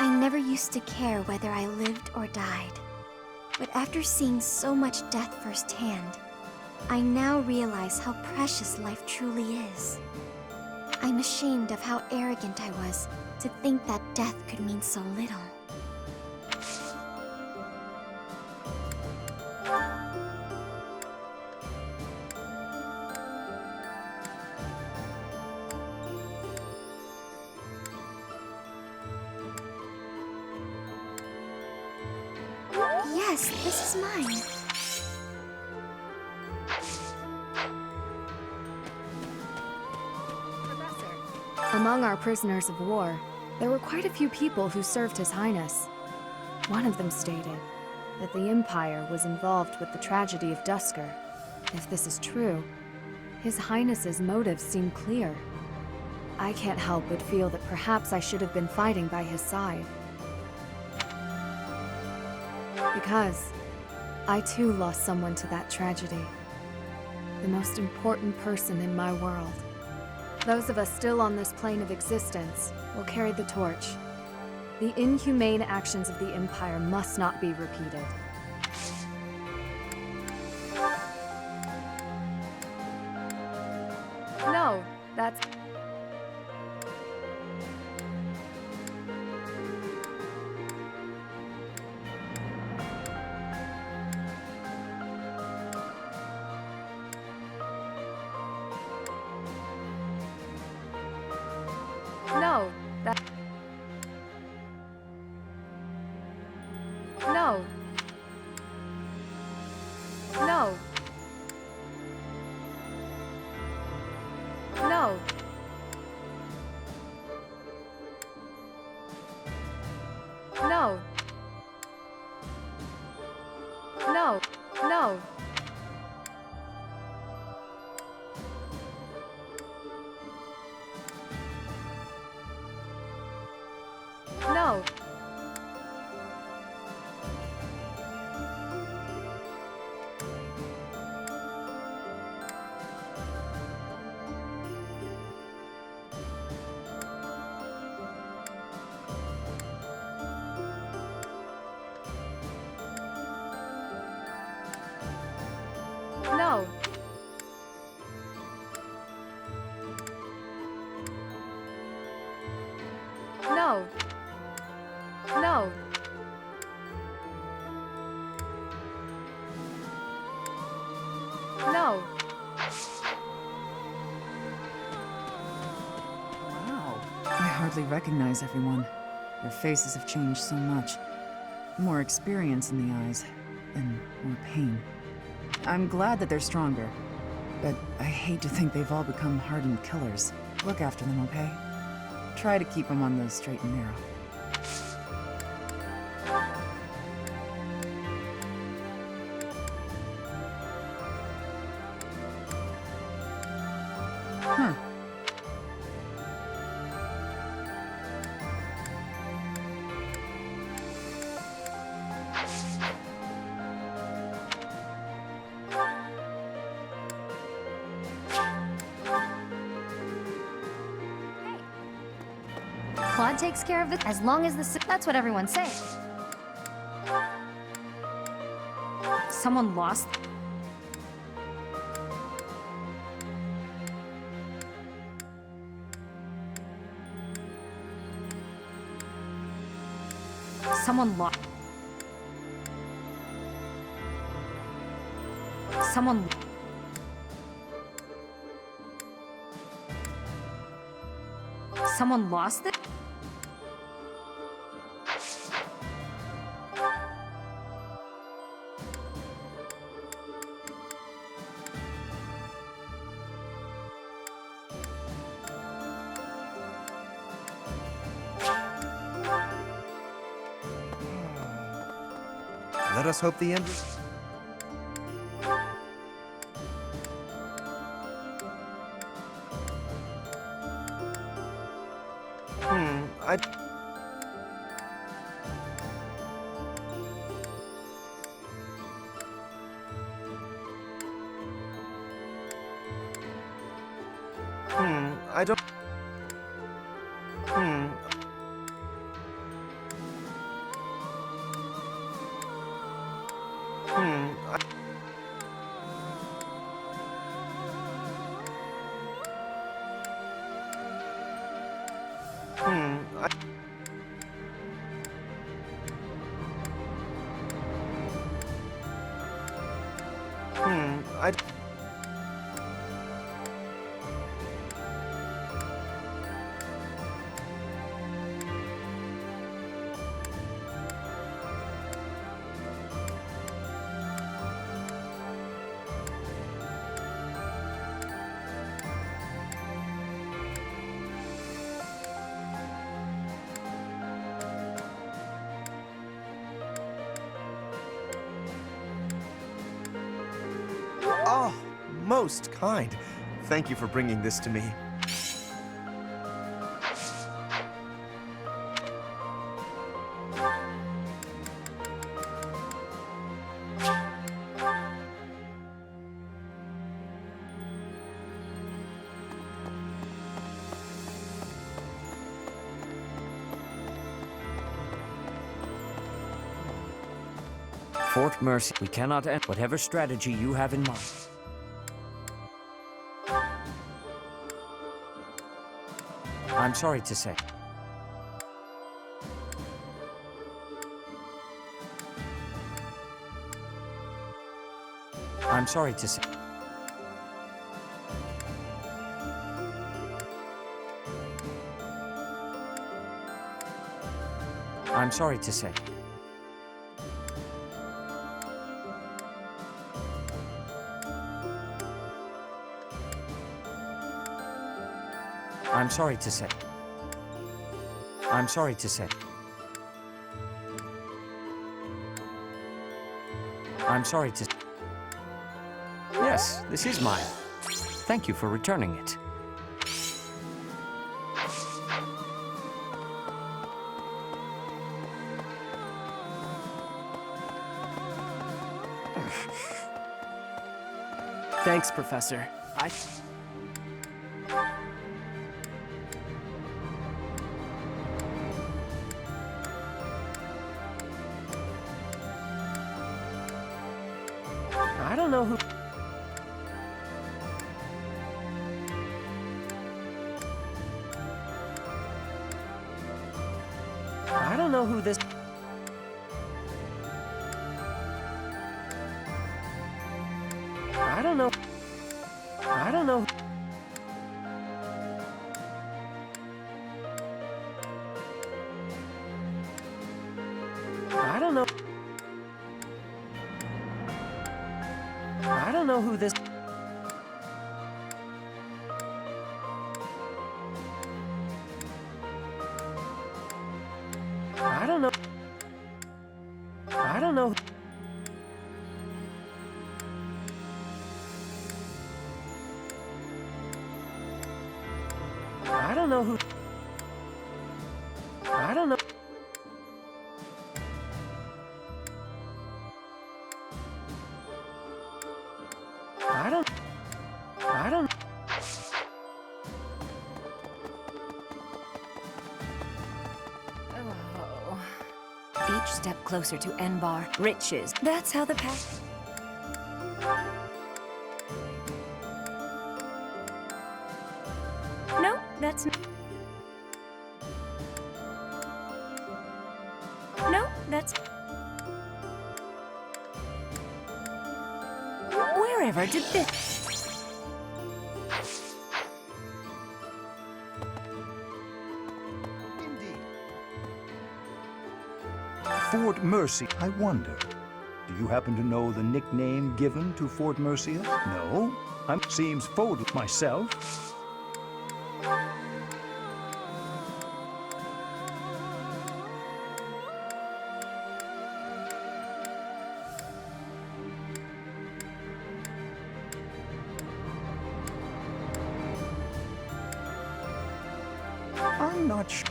I never used to care whether I lived or died. But after seeing so much death firsthand, I now realize how precious life truly is. I'm ashamed of how arrogant I was to think that death could mean so little. Yes, this is mine. Among our prisoners of war, there were quite a few people who served His Highness. One of them stated that the Empire was involved with the tragedy of Dusker. If this is true, His Highness's motives seem clear. I can't help but feel that perhaps I should have been fighting by his side. Because I too lost someone to that tragedy. The most important person in my world. Those of us still on this plane of existence will carry the torch. The inhumane actions of the Empire must not be repeated. No, that's... No. No. No. No. Wow. I hardly recognize everyone. Their faces have changed so much. More experience in the eyes, and more pain. I'm glad that they're stronger, but I hate to think they've all become hardened killers. Look after them, okay? Try to keep them on the straight and narrow. Huh. Claude takes care of it as long as that's what everyone's saying. Someone lost. Someone lost. Someone. Someone lost it? Let us hope the end. I. I don't. I. Oh, most kind. Thank you for bringing this to me. Fort Mercy, we cannot end whatever strategy you have in mind. I'm sorry to say. I'm sorry to say. I'm sorry to say. I'm sorry to say. I'm sorry to say. I'm sorry to. Yes, this is mine. Thank you for returning it. Thanks, Professor. I don't know who... don't know who this... I don't know... I don't know... I don't know... I don't know who this... I don't know... I don't know... I don't know who... I don't know... I don't... I don't... Each step closer to Enbar, riches. That's how the path... No, that's... No, that's... Wherever did this... Fort Mercy. I wonder, do you happen to know the nickname given to Fort Mercia? No? Seems folded myself. I'm not sure.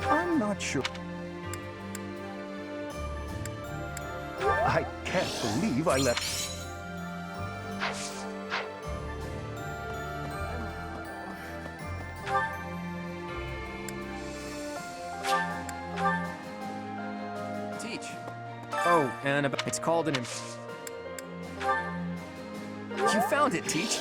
I'm not sure. I can't believe I left. Teach. Oh, and it's called an... You found it, Teach.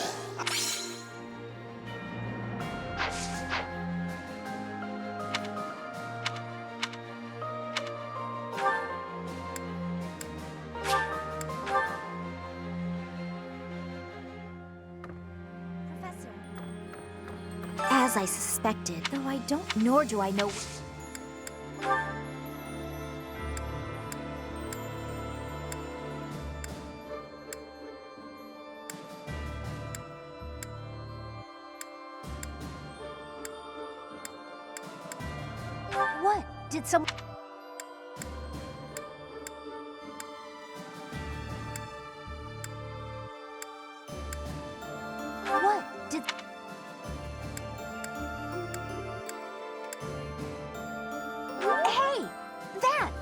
As I suspected, though I don't, nor do I know. What? Did some... What? Did... Hey! That!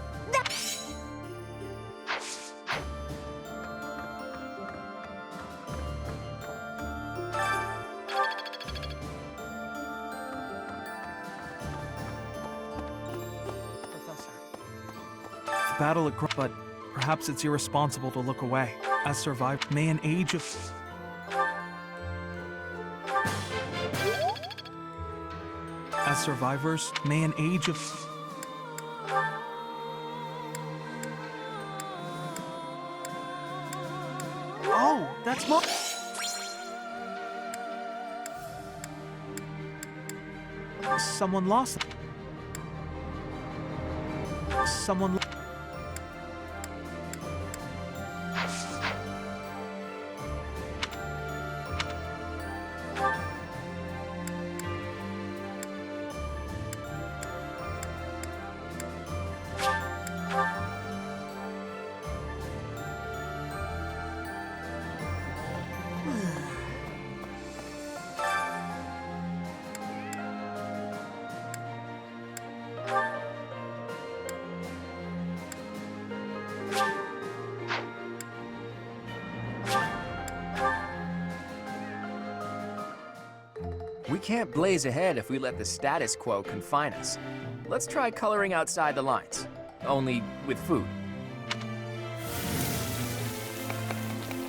The battle across, but perhaps it's irresponsible to look away. As survived, may an age of... As survivors, may an age of... Oh, that's more... Someone lost it. Someone... We can't blaze ahead if we let the status quo confine us. Let's try coloring outside the lines. Only with food.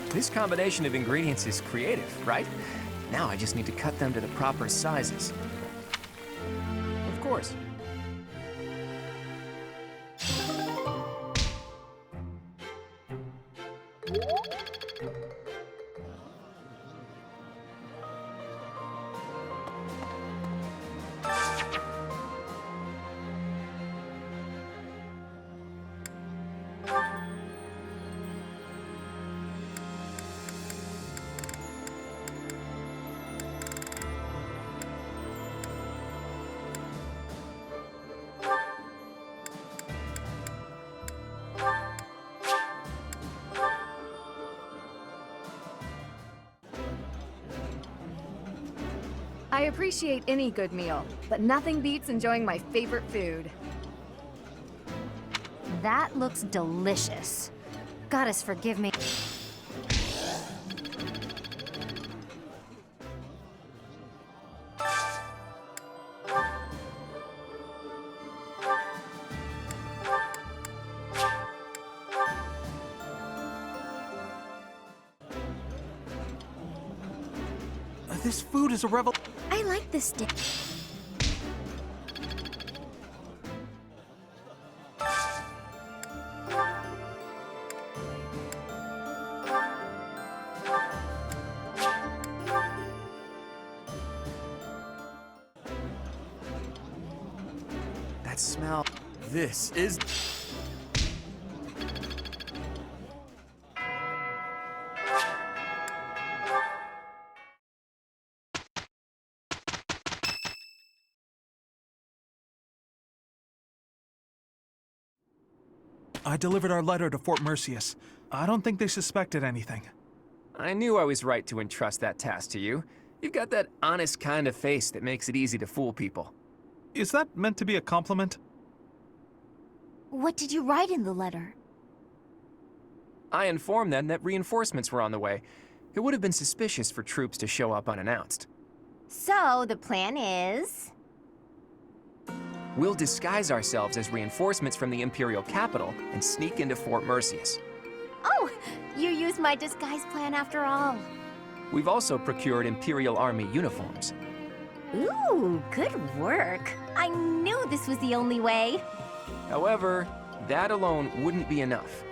This combination of ingredients is creative, right? Now I just need to cut them to the proper sizes. Of course. I appreciate any good meal, but nothing beats enjoying my favorite food. That looks delicious. Goddess, forgive me. This food is a revelation. I like this dish. That smell. This is... I delivered our letter to Fort Mercius. I don't think they suspected anything. I knew I was right to entrust that task to you. You've got that honest kind of face that makes it easy to fool people. Is that meant to be a compliment? What did you write in the letter? I informed them that reinforcements were on the way. It would have been suspicious for troops to show up unannounced. So, the plan is... We'll disguise ourselves as reinforcements from the Imperial capital and sneak into Fort Mercius. Oh, you used my disguise plan after all. We've also procured Imperial Army uniforms. Ooh, good work. I knew this was the only way. However, that alone wouldn't be enough.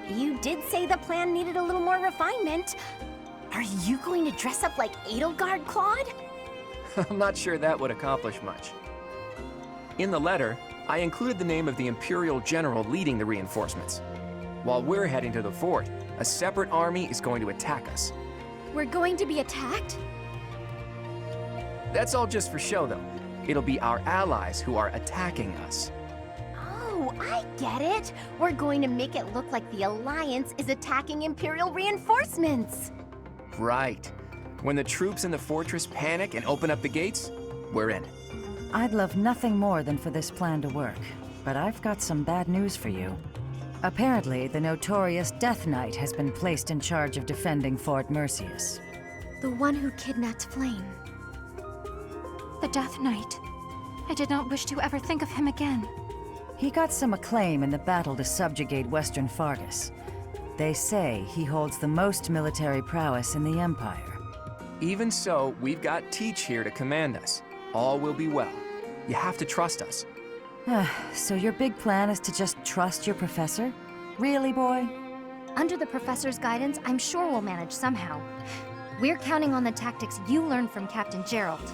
You did say the plan needed a little more refinement. Are you going to dress up like Edelgard, Claude? I'm not sure that would accomplish much. In the letter, I included the name of the Imperial General leading the reinforcements. While we're heading to the fort, a separate army is going to attack us. We're going to be attacked? That's all just for show, though. It'll be our allies who are attacking us. Oh, I get it. We're going to make it look like the Alliance is attacking Imperial reinforcements. Right. When the troops in the fortress panic and open up the gates, we're in. I'd love nothing more than for this plan to work, but I've got some bad news for you. Apparently, the notorious Death Knight has been placed in charge of defending Fort Mercius. The one who kidnapped Flame. The Death Knight. I did not wish to ever think of him again. He got some acclaim in the battle to subjugate Western Fargus. They say he holds the most military prowess in the Empire. Even so, we've got Teach here to command us. All will be well. You have to trust us. So your big plan is to just trust your professor? Really, boy? Under the professor's guidance, I'm sure we'll manage somehow. We're counting on the tactics you learned from Captain Gerald.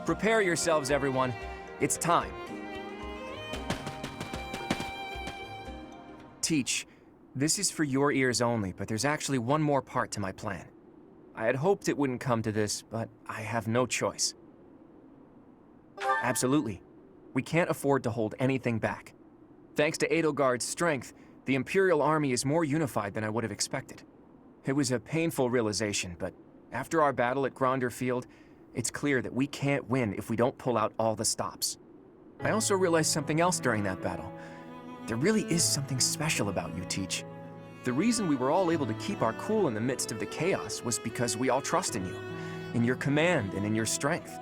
Prepare yourselves, everyone. It's time. Teach, this is for your ears only, but there's actually one more part to my plan. I had hoped it wouldn't come to this, but I have no choice. Absolutely. We can't afford to hold anything back. Thanks to Edelgard's strength, the Imperial Army is more unified than I would have expected. It was a painful realization, but after our battle at Gronder Field, it's clear that we can't win if we don't pull out all the stops. I also realized something else during that battle. There really is something special about you, Teach. The reason we were all able to keep our cool in the midst of the chaos was because we all trust in you, in your command and in your strength.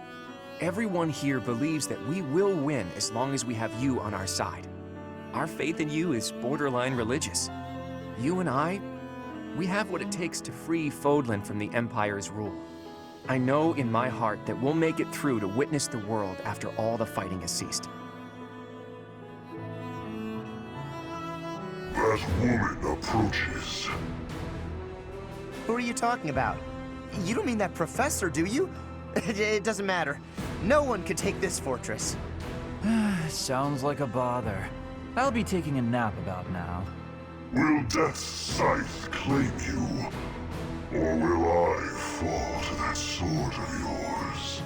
Everyone here believes that we will win as long as we have you on our side. Our faith in you is borderline religious. You and I, we have what it takes to free Fodlan from the Empire's rule. I know in my heart that we'll make it through to witness the world after all the fighting has ceased. That woman approaches. Who are you talking about? You don't mean that professor, do you? It doesn't matter. No one can take this fortress. Sounds like a bother. I'll be taking a nap about now. Will Death's scythe claim you? Or will I fall to that sword of yours?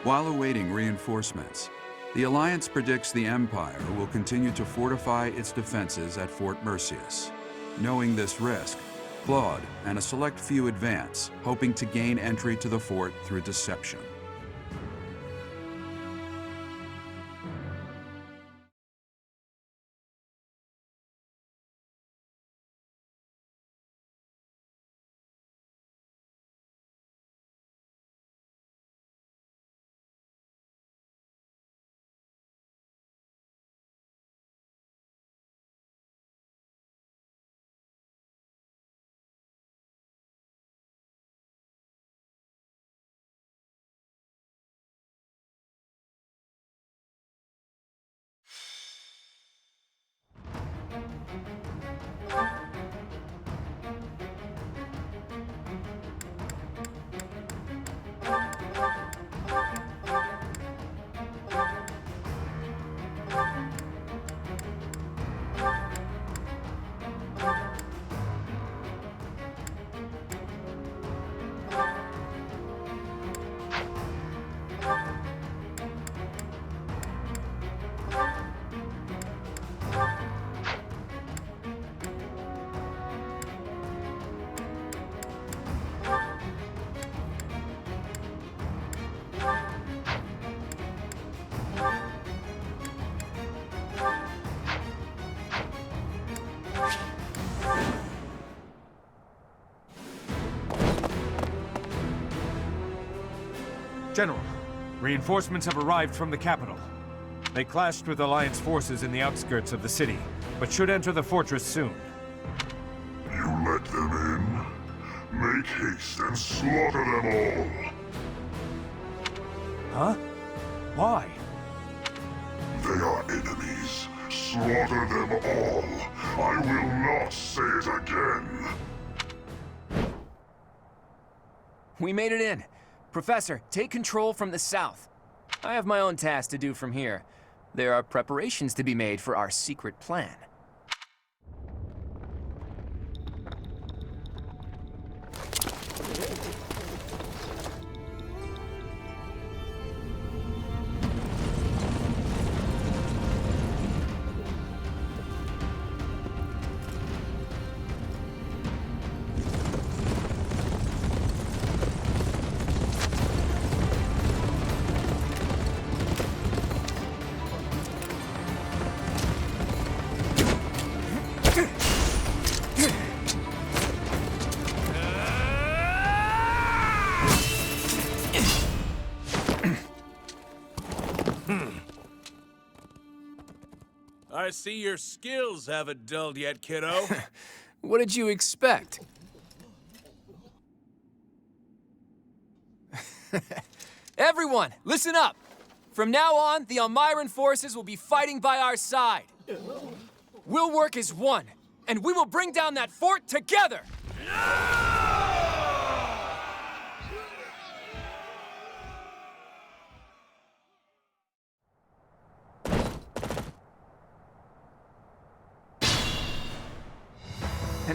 While awaiting reinforcements, the Alliance predicts the Empire will continue to fortify its defenses at Fort Merceus. Knowing this risk, Claude and a select few advance, hoping to gain entry to the fort through deception. General, reinforcements have arrived from the capital. They clashed with Alliance forces in the outskirts of the city, but should enter the fortress soon. You let them in? Make haste and slaughter them all! Huh? Why? They are enemies. Slaughter them all. I will not say it again. We made it in. Professor, take control from the south. I have my own tasks to do from here. There are preparations to be made for our secret plan. I see your skills haven't dulled yet, kiddo. What did you expect? Everyone, listen up! From now on, the Almiran forces will be fighting by our side. We'll work as one, and we will bring down that fort together!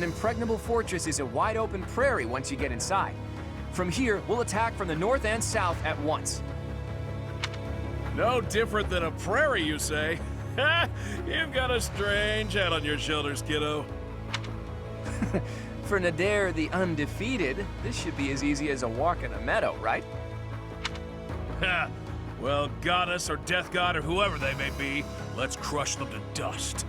An impregnable fortress is a wide-open prairie once you get inside. From here, we'll attack from the north and south at once. No different than a prairie, you say? You've got a strange head on your shoulders, kiddo. For Nadir the Undefeated, this should be as easy as a walk in a meadow, right? Ha! Well, goddess or death god or whoever they may be, let's crush them to dust.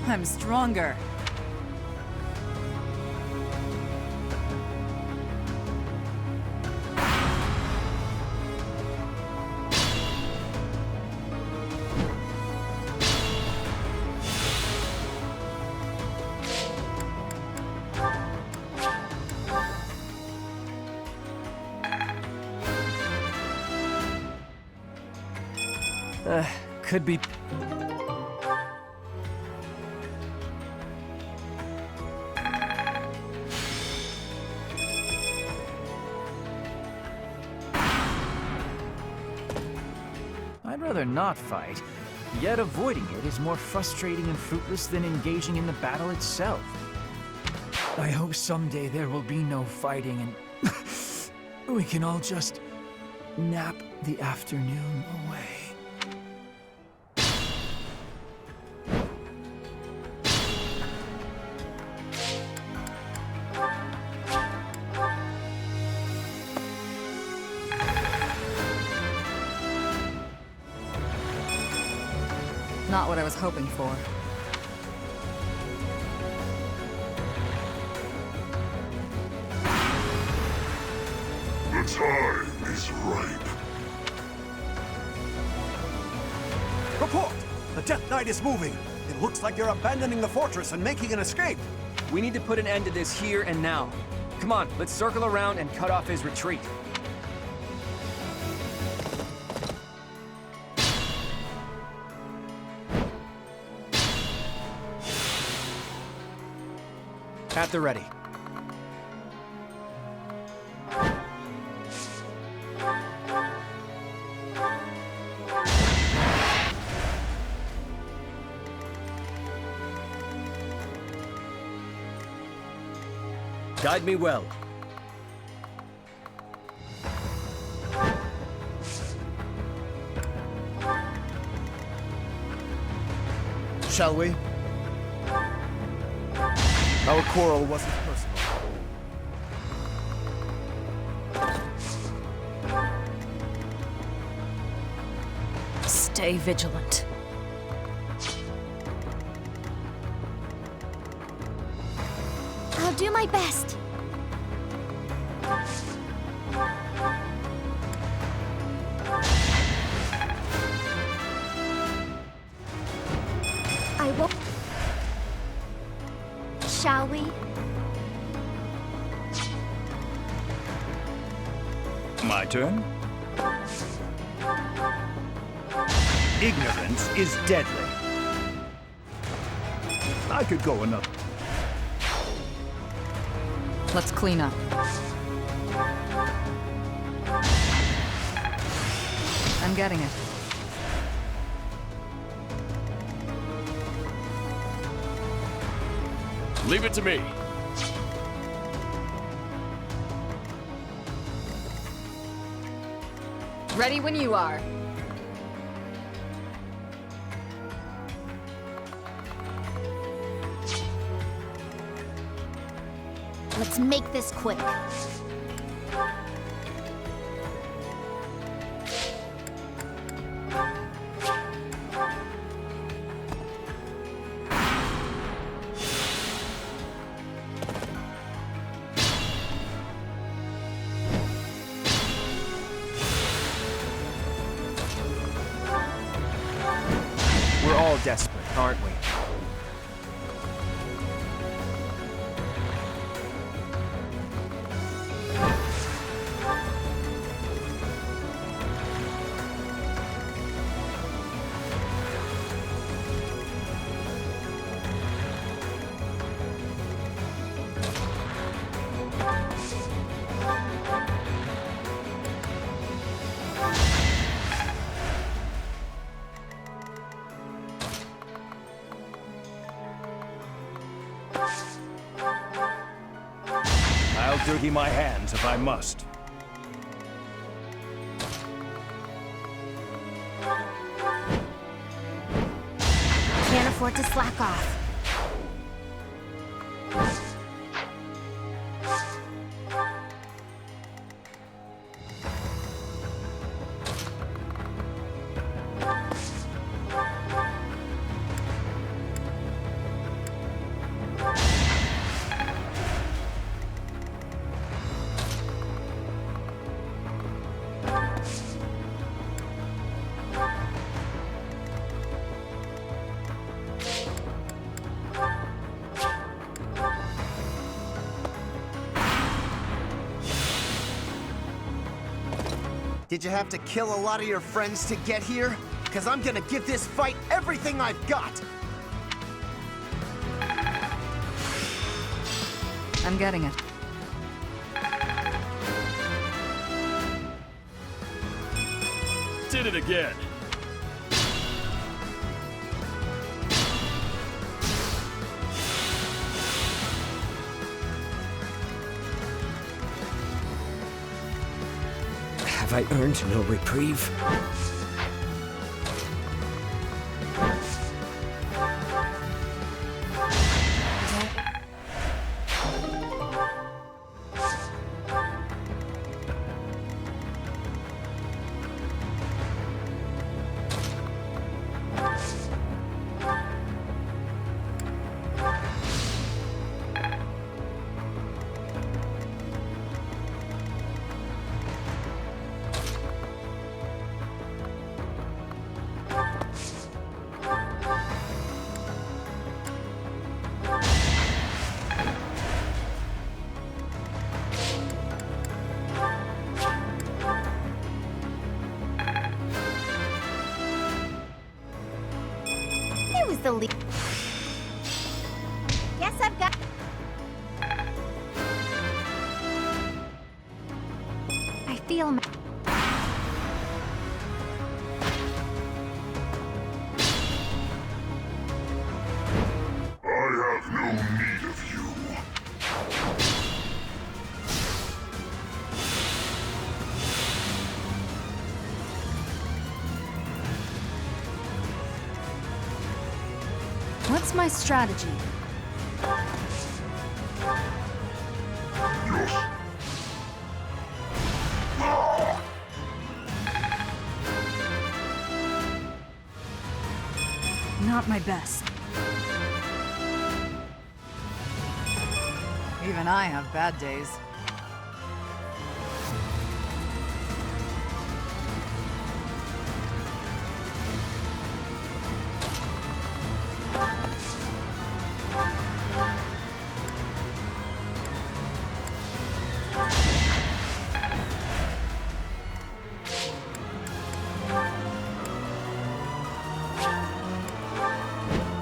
I'm stronger. Could be... I'd rather not fight, yet avoiding it is more frustrating and fruitless than engaging in the battle itself. I hope someday there will be no fighting and we can all just nap the afternoon away. Not what I was hoping for. The time is ripe. Report! The Death Knight is moving. It looks like they're abandoning the fortress and making an escape. We need to put an end to this here and now. Come on, let's circle around and cut off his retreat. At the ready. Guide me well. Shall we? Our quarrel wasn't personal. Stay vigilant. I'll do my best. I won't. Shall we? My turn? Ignorance is deadly. I could go another. Let's clean up. I'm getting it. Leave it to me. Ready when you are. Let's make this quick. We're all desperate, aren't we? dirty my hands if I must. Can't afford to slack off. Did you have to kill a lot of your friends to get here? Because I'm gonna give this fight everything I've got! I'm getting it. Did it again. Have I earned no reprieve? It was the lead. Guess I've got. I feel. I have no need of you. What's my strategy? Not my best. Even I have bad days.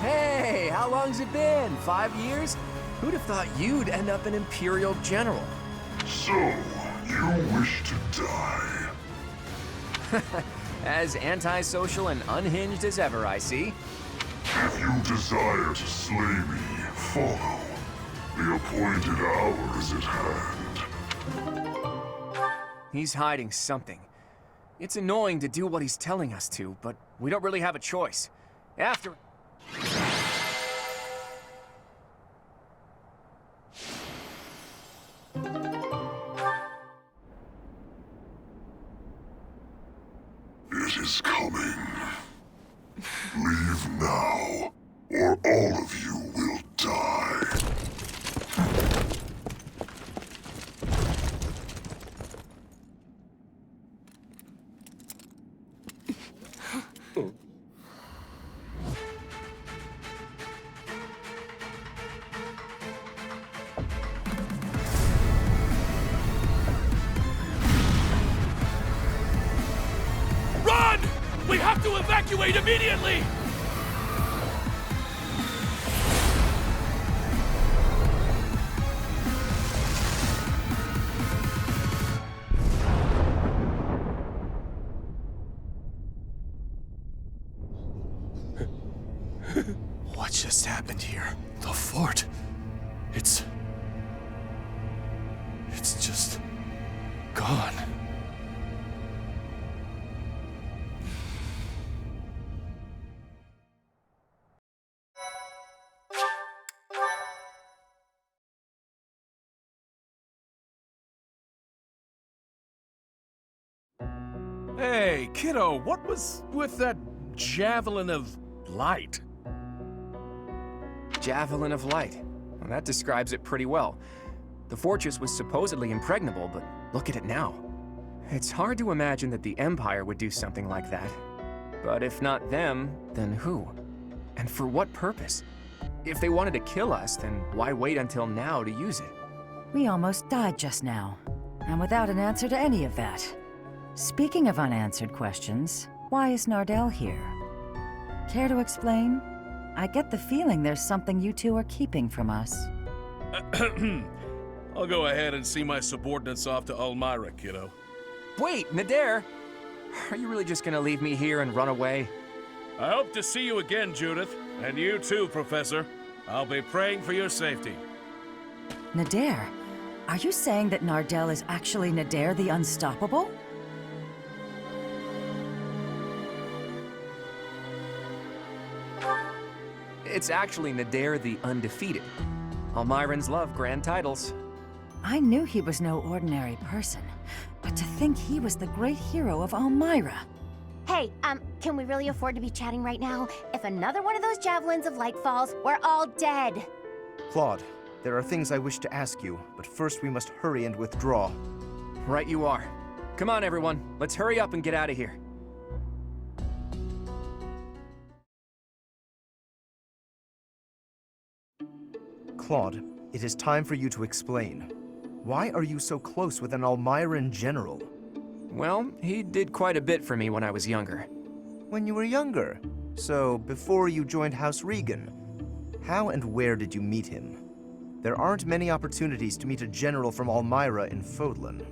Hey, how long's it been? 5 years? Who'd have thought you'd end up an Imperial General? So, you wish to die? As antisocial and unhinged as ever, I see. If you desire to slay me, follow. The appointed hour is at hand. He's hiding something. It's annoying to do what he's telling us to, but we don't really have a choice. After... It is coming. Leave now, or all of you will die. Run! We have to evacuate immediately! What just happened here? The fort. It's on. Hey, kiddo, what was with that javelin of light? Javelin of light. Well, that describes it pretty well. The fortress was supposedly impregnable, but look at it now. It's hard to imagine that the Empire would do something like that. But if not them, then who? And for what purpose? If they wanted to kill us, then why wait until now to use it? We almost died just now, and without an answer to any of that. Speaking of unanswered questions, why is Nardell here? Care to explain? I get the feeling there's something you two are keeping from us. I'll go ahead and see my subordinates off to Elmira, kiddo. Wait, Nadir! Are you really just gonna leave me here and run away? I hope to see you again, Judith. And you too, Professor. I'll be praying for your safety. Nadir, are you saying that Nardell is actually Nadir the Unstoppable? It's actually Nadir the Undefeated. Almirans love grand titles. I knew he was no ordinary person, but to think he was the great hero of Elmira. Hey, can we really afford to be chatting right now? If another one of those javelins of light falls, we're all dead. Claude, there are things I wish to ask you, but first we must hurry and withdraw. Right you are. Come on, everyone. Let's hurry up and get out of here. Claude, it is time for you to explain. Why are you so close with an Almiran general? Well, he did quite a bit for me when I was younger. When you were younger? So, before you joined House Regan. How and where did you meet him? There aren't many opportunities to meet a general from Elmira in Fodlan.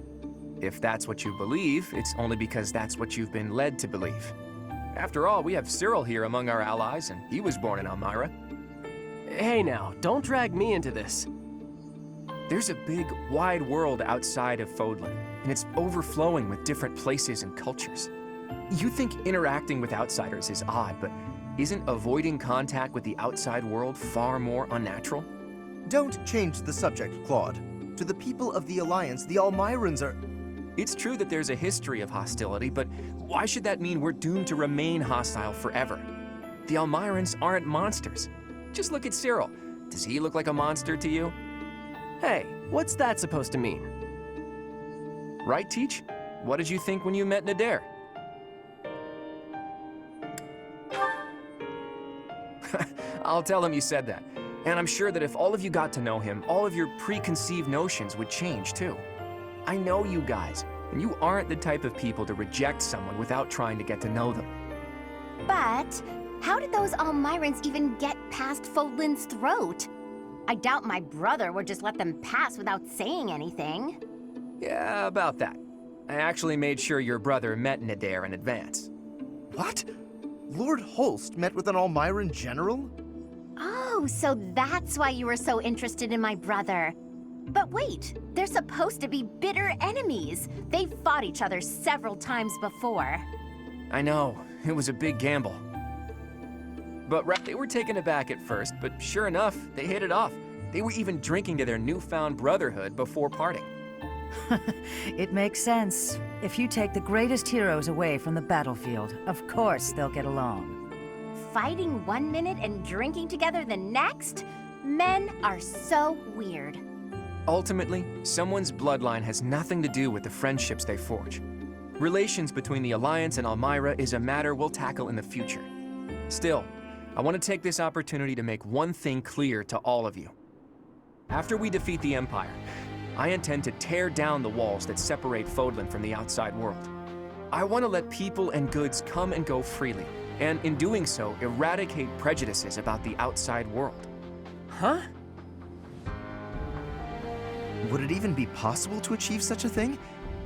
If that's what you believe, it's only because that's what you've been led to believe. After all, we have Cyril here among our allies, and he was born in Elmira. Hey now, don't drag me into this. There's a big, wide world outside of Fodlan, and it's overflowing with different places and cultures. You think interacting with outsiders is odd, but isn't avoiding contact with the outside world far more unnatural? Don't change the subject, Claude. To the people of the Alliance, the Almirans are... It's true that there's a history of hostility, but why should that mean we're doomed to remain hostile forever? The Almirans aren't monsters. Just look at Cyril. Does he look like a monster to you? Hey, what's that supposed to mean? Right, Teach? What did you think when you met Nadir? I'll tell him you said that. And I'm sure that if all of you got to know him, all of your preconceived notions would change too. I know you guys, and you aren't the type of people to reject someone without trying to get to know them. But how did those Almirans even get past Fodlan's throat? I doubt my brother would just let them pass without saying anything. Yeah, about that. I actually made sure your brother met Nadir in advance. What? Lord Holst met with an Almiran general? Oh, so that's why you were so interested in my brother. But wait, they're supposed to be bitter enemies. They've fought each other several times before. I know, it was a big gamble. But they were taken aback at first, but sure enough, they hit it off. They were even drinking to their newfound brotherhood before parting. It makes sense. If you take the greatest heroes away from the battlefield, of course they'll get along. Fighting one minute and drinking together the next? Men are so weird. Ultimately, someone's bloodline has nothing to do with the friendships they forge. Relations between the Alliance and Elmira is a matter we'll tackle in the future. Still, I want to take this opportunity to make one thing clear to all of you. After we defeat the Empire, I intend to tear down the walls that separate Fodlan from the outside world. I want to let people and goods come and go freely, and in doing so, eradicate prejudices about the outside world. Huh? Would it even be possible to achieve such a thing?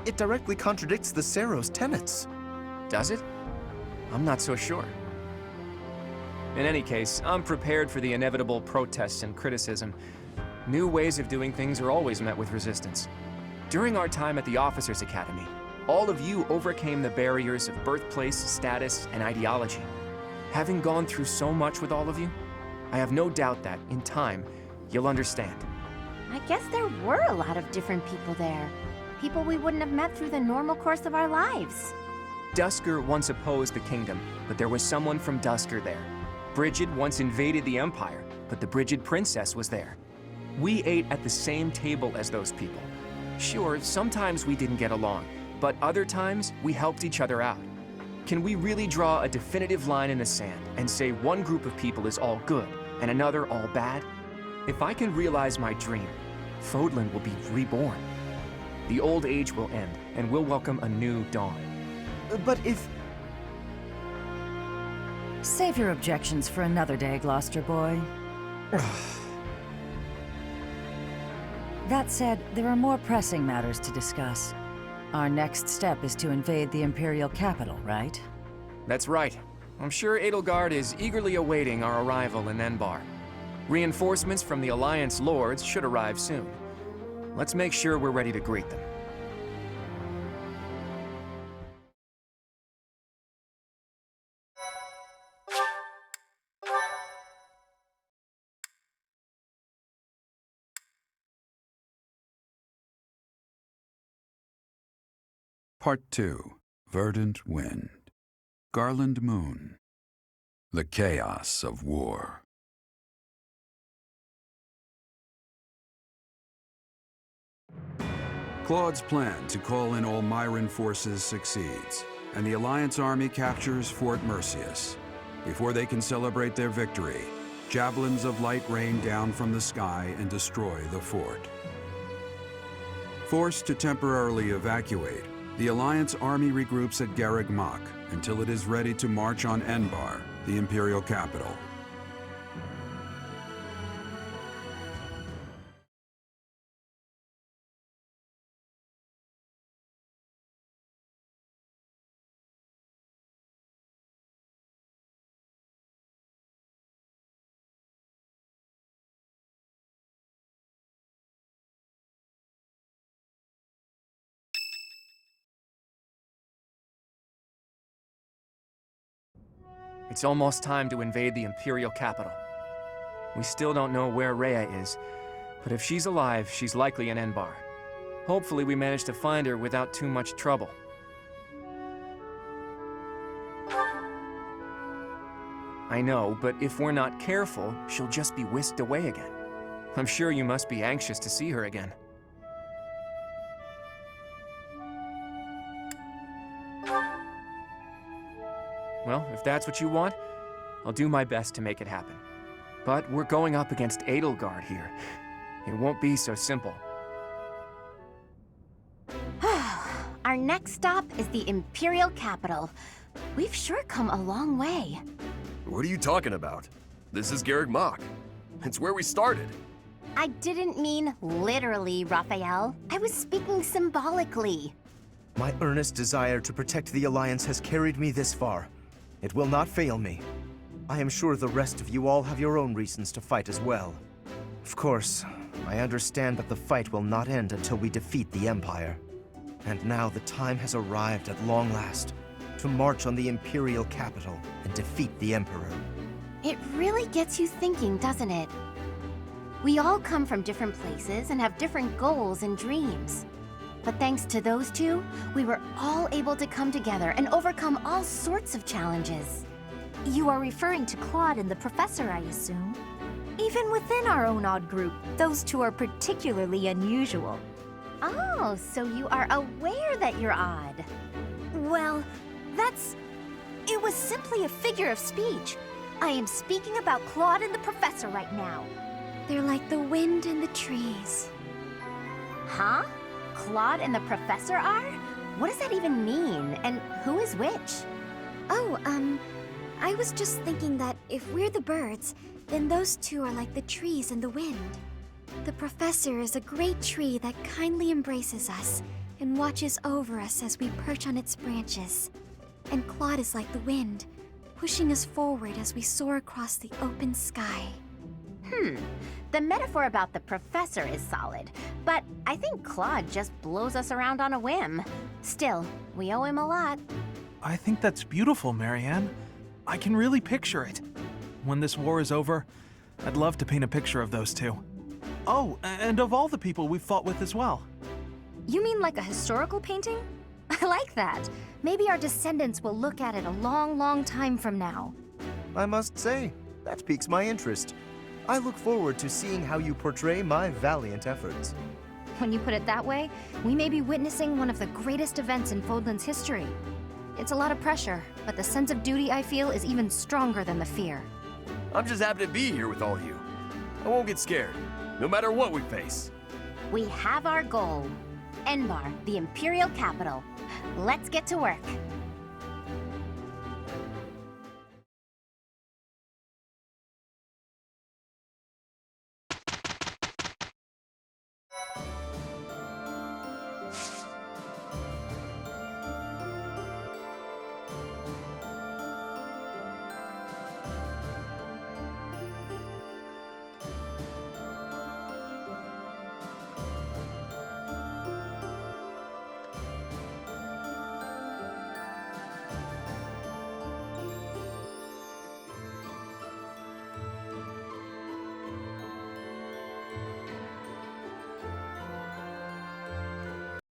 It directly contradicts the Seros' tenets. Does it? I'm not so sure. In any case, I'm prepared for the inevitable protests and criticism. New ways of doing things are always met with resistance. During our time at the Officers Academy, all of you overcame the barriers of birthplace, status, and ideology. Having gone through so much with all of you, I have no doubt that, in time, you'll understand. I guess there were a lot of different people there. People we wouldn't have met through the normal course of our lives. Dusker once opposed the kingdom, but there was someone from Dusker there. Brigid once invaded the Empire, but the Brigid princess was there. We ate at the same table as those people. Sure, sometimes we didn't get along, but other times we helped each other out. Can we really draw a definitive line in the sand and say one group of people is all good and another all bad? If I can realize my dream, Fodlan will be reborn. The old age will end, and we'll welcome a new dawn. But if... Save your objections for another day, Gloucester boy. That said, there are more pressing matters to discuss. Our next step is to invade the Imperial capital, right? That's right. I'm sure Edelgard is eagerly awaiting our arrival in Enbar. Reinforcements from the Alliance Lords should arrive soon. Let's make sure we're ready to greet them. Part 2. Verdant Wind. Garland Moon. The Chaos of War. Claude's plan to call in all Myran forces succeeds, and the Alliance army captures Fort Mercius. Before they can celebrate their victory, javelins of light rain down from the sky and destroy the fort. Forced to temporarily evacuate, the Alliance army regroups at Garreg Mach until it is ready to march on Enbar, the Imperial capital. It's almost time to invade the Imperial capital. We still don't know where Rhea is, but if she's alive, she's likely in Enbar. Hopefully we manage to find her without too much trouble. I know, but if we're not careful, she'll just be whisked away again. I'm sure you must be anxious to see her again. Well, if that's what you want, I'll do my best to make it happen. But we're going up against Edelgard here. It won't be so simple. Our next stop is the Imperial capital. We've sure come a long way. What are you talking about? This is Garreg Mach. It's where we started. I didn't mean literally, Raphael. I was speaking symbolically. My earnest desire to protect the Alliance has carried me this far. It will not fail me. I am sure the rest of you all have your own reasons to fight as well. Of course, I understand that the fight will not end until we defeat the Empire. And now the time has arrived at long last to march on the Imperial capital and defeat the Emperor. It really gets you thinking, doesn't it? We all come from different places and have different goals and dreams. But thanks to those two, we were all able to come together and overcome all sorts of challenges. You are referring to Claude and the Professor, I assume? Even within our own odd group, those two are particularly unusual. Oh, so you are aware that you're odd. Well, it was simply a figure of speech. I am speaking about Claude and the Professor right now. They're like the wind and the trees. Huh? Claude and the Professor are? What does that even mean? And who is which? Oh, I was just thinking that if we're the birds, then those two are like the trees and the wind. The Professor is a great tree that kindly embraces us and watches over us as we perch on its branches. And Claude is like the wind, pushing us forward as we soar across the open sky. The metaphor about the professor is solid, but I think Claude just blows us around on a whim. Still, we owe him a lot. I think that's beautiful, Marianne. I can really picture it. When this war is over, I'd love to paint a picture of those two. Oh, and of all the people we've fought with as well. You mean like a historical painting? I like that. Maybe our descendants will look at it a long, long time from now. I must say, that piques my interest. I look forward to seeing how you portray my valiant efforts. When you put it that way, we may be witnessing one of the greatest events in Fodlan's history. It's a lot of pressure, but the sense of duty I feel is even stronger than the fear. I'm just happy to be here with all you. I won't get scared, no matter what we face. We have our goal. Enbar, the Imperial capital. Let's get to work.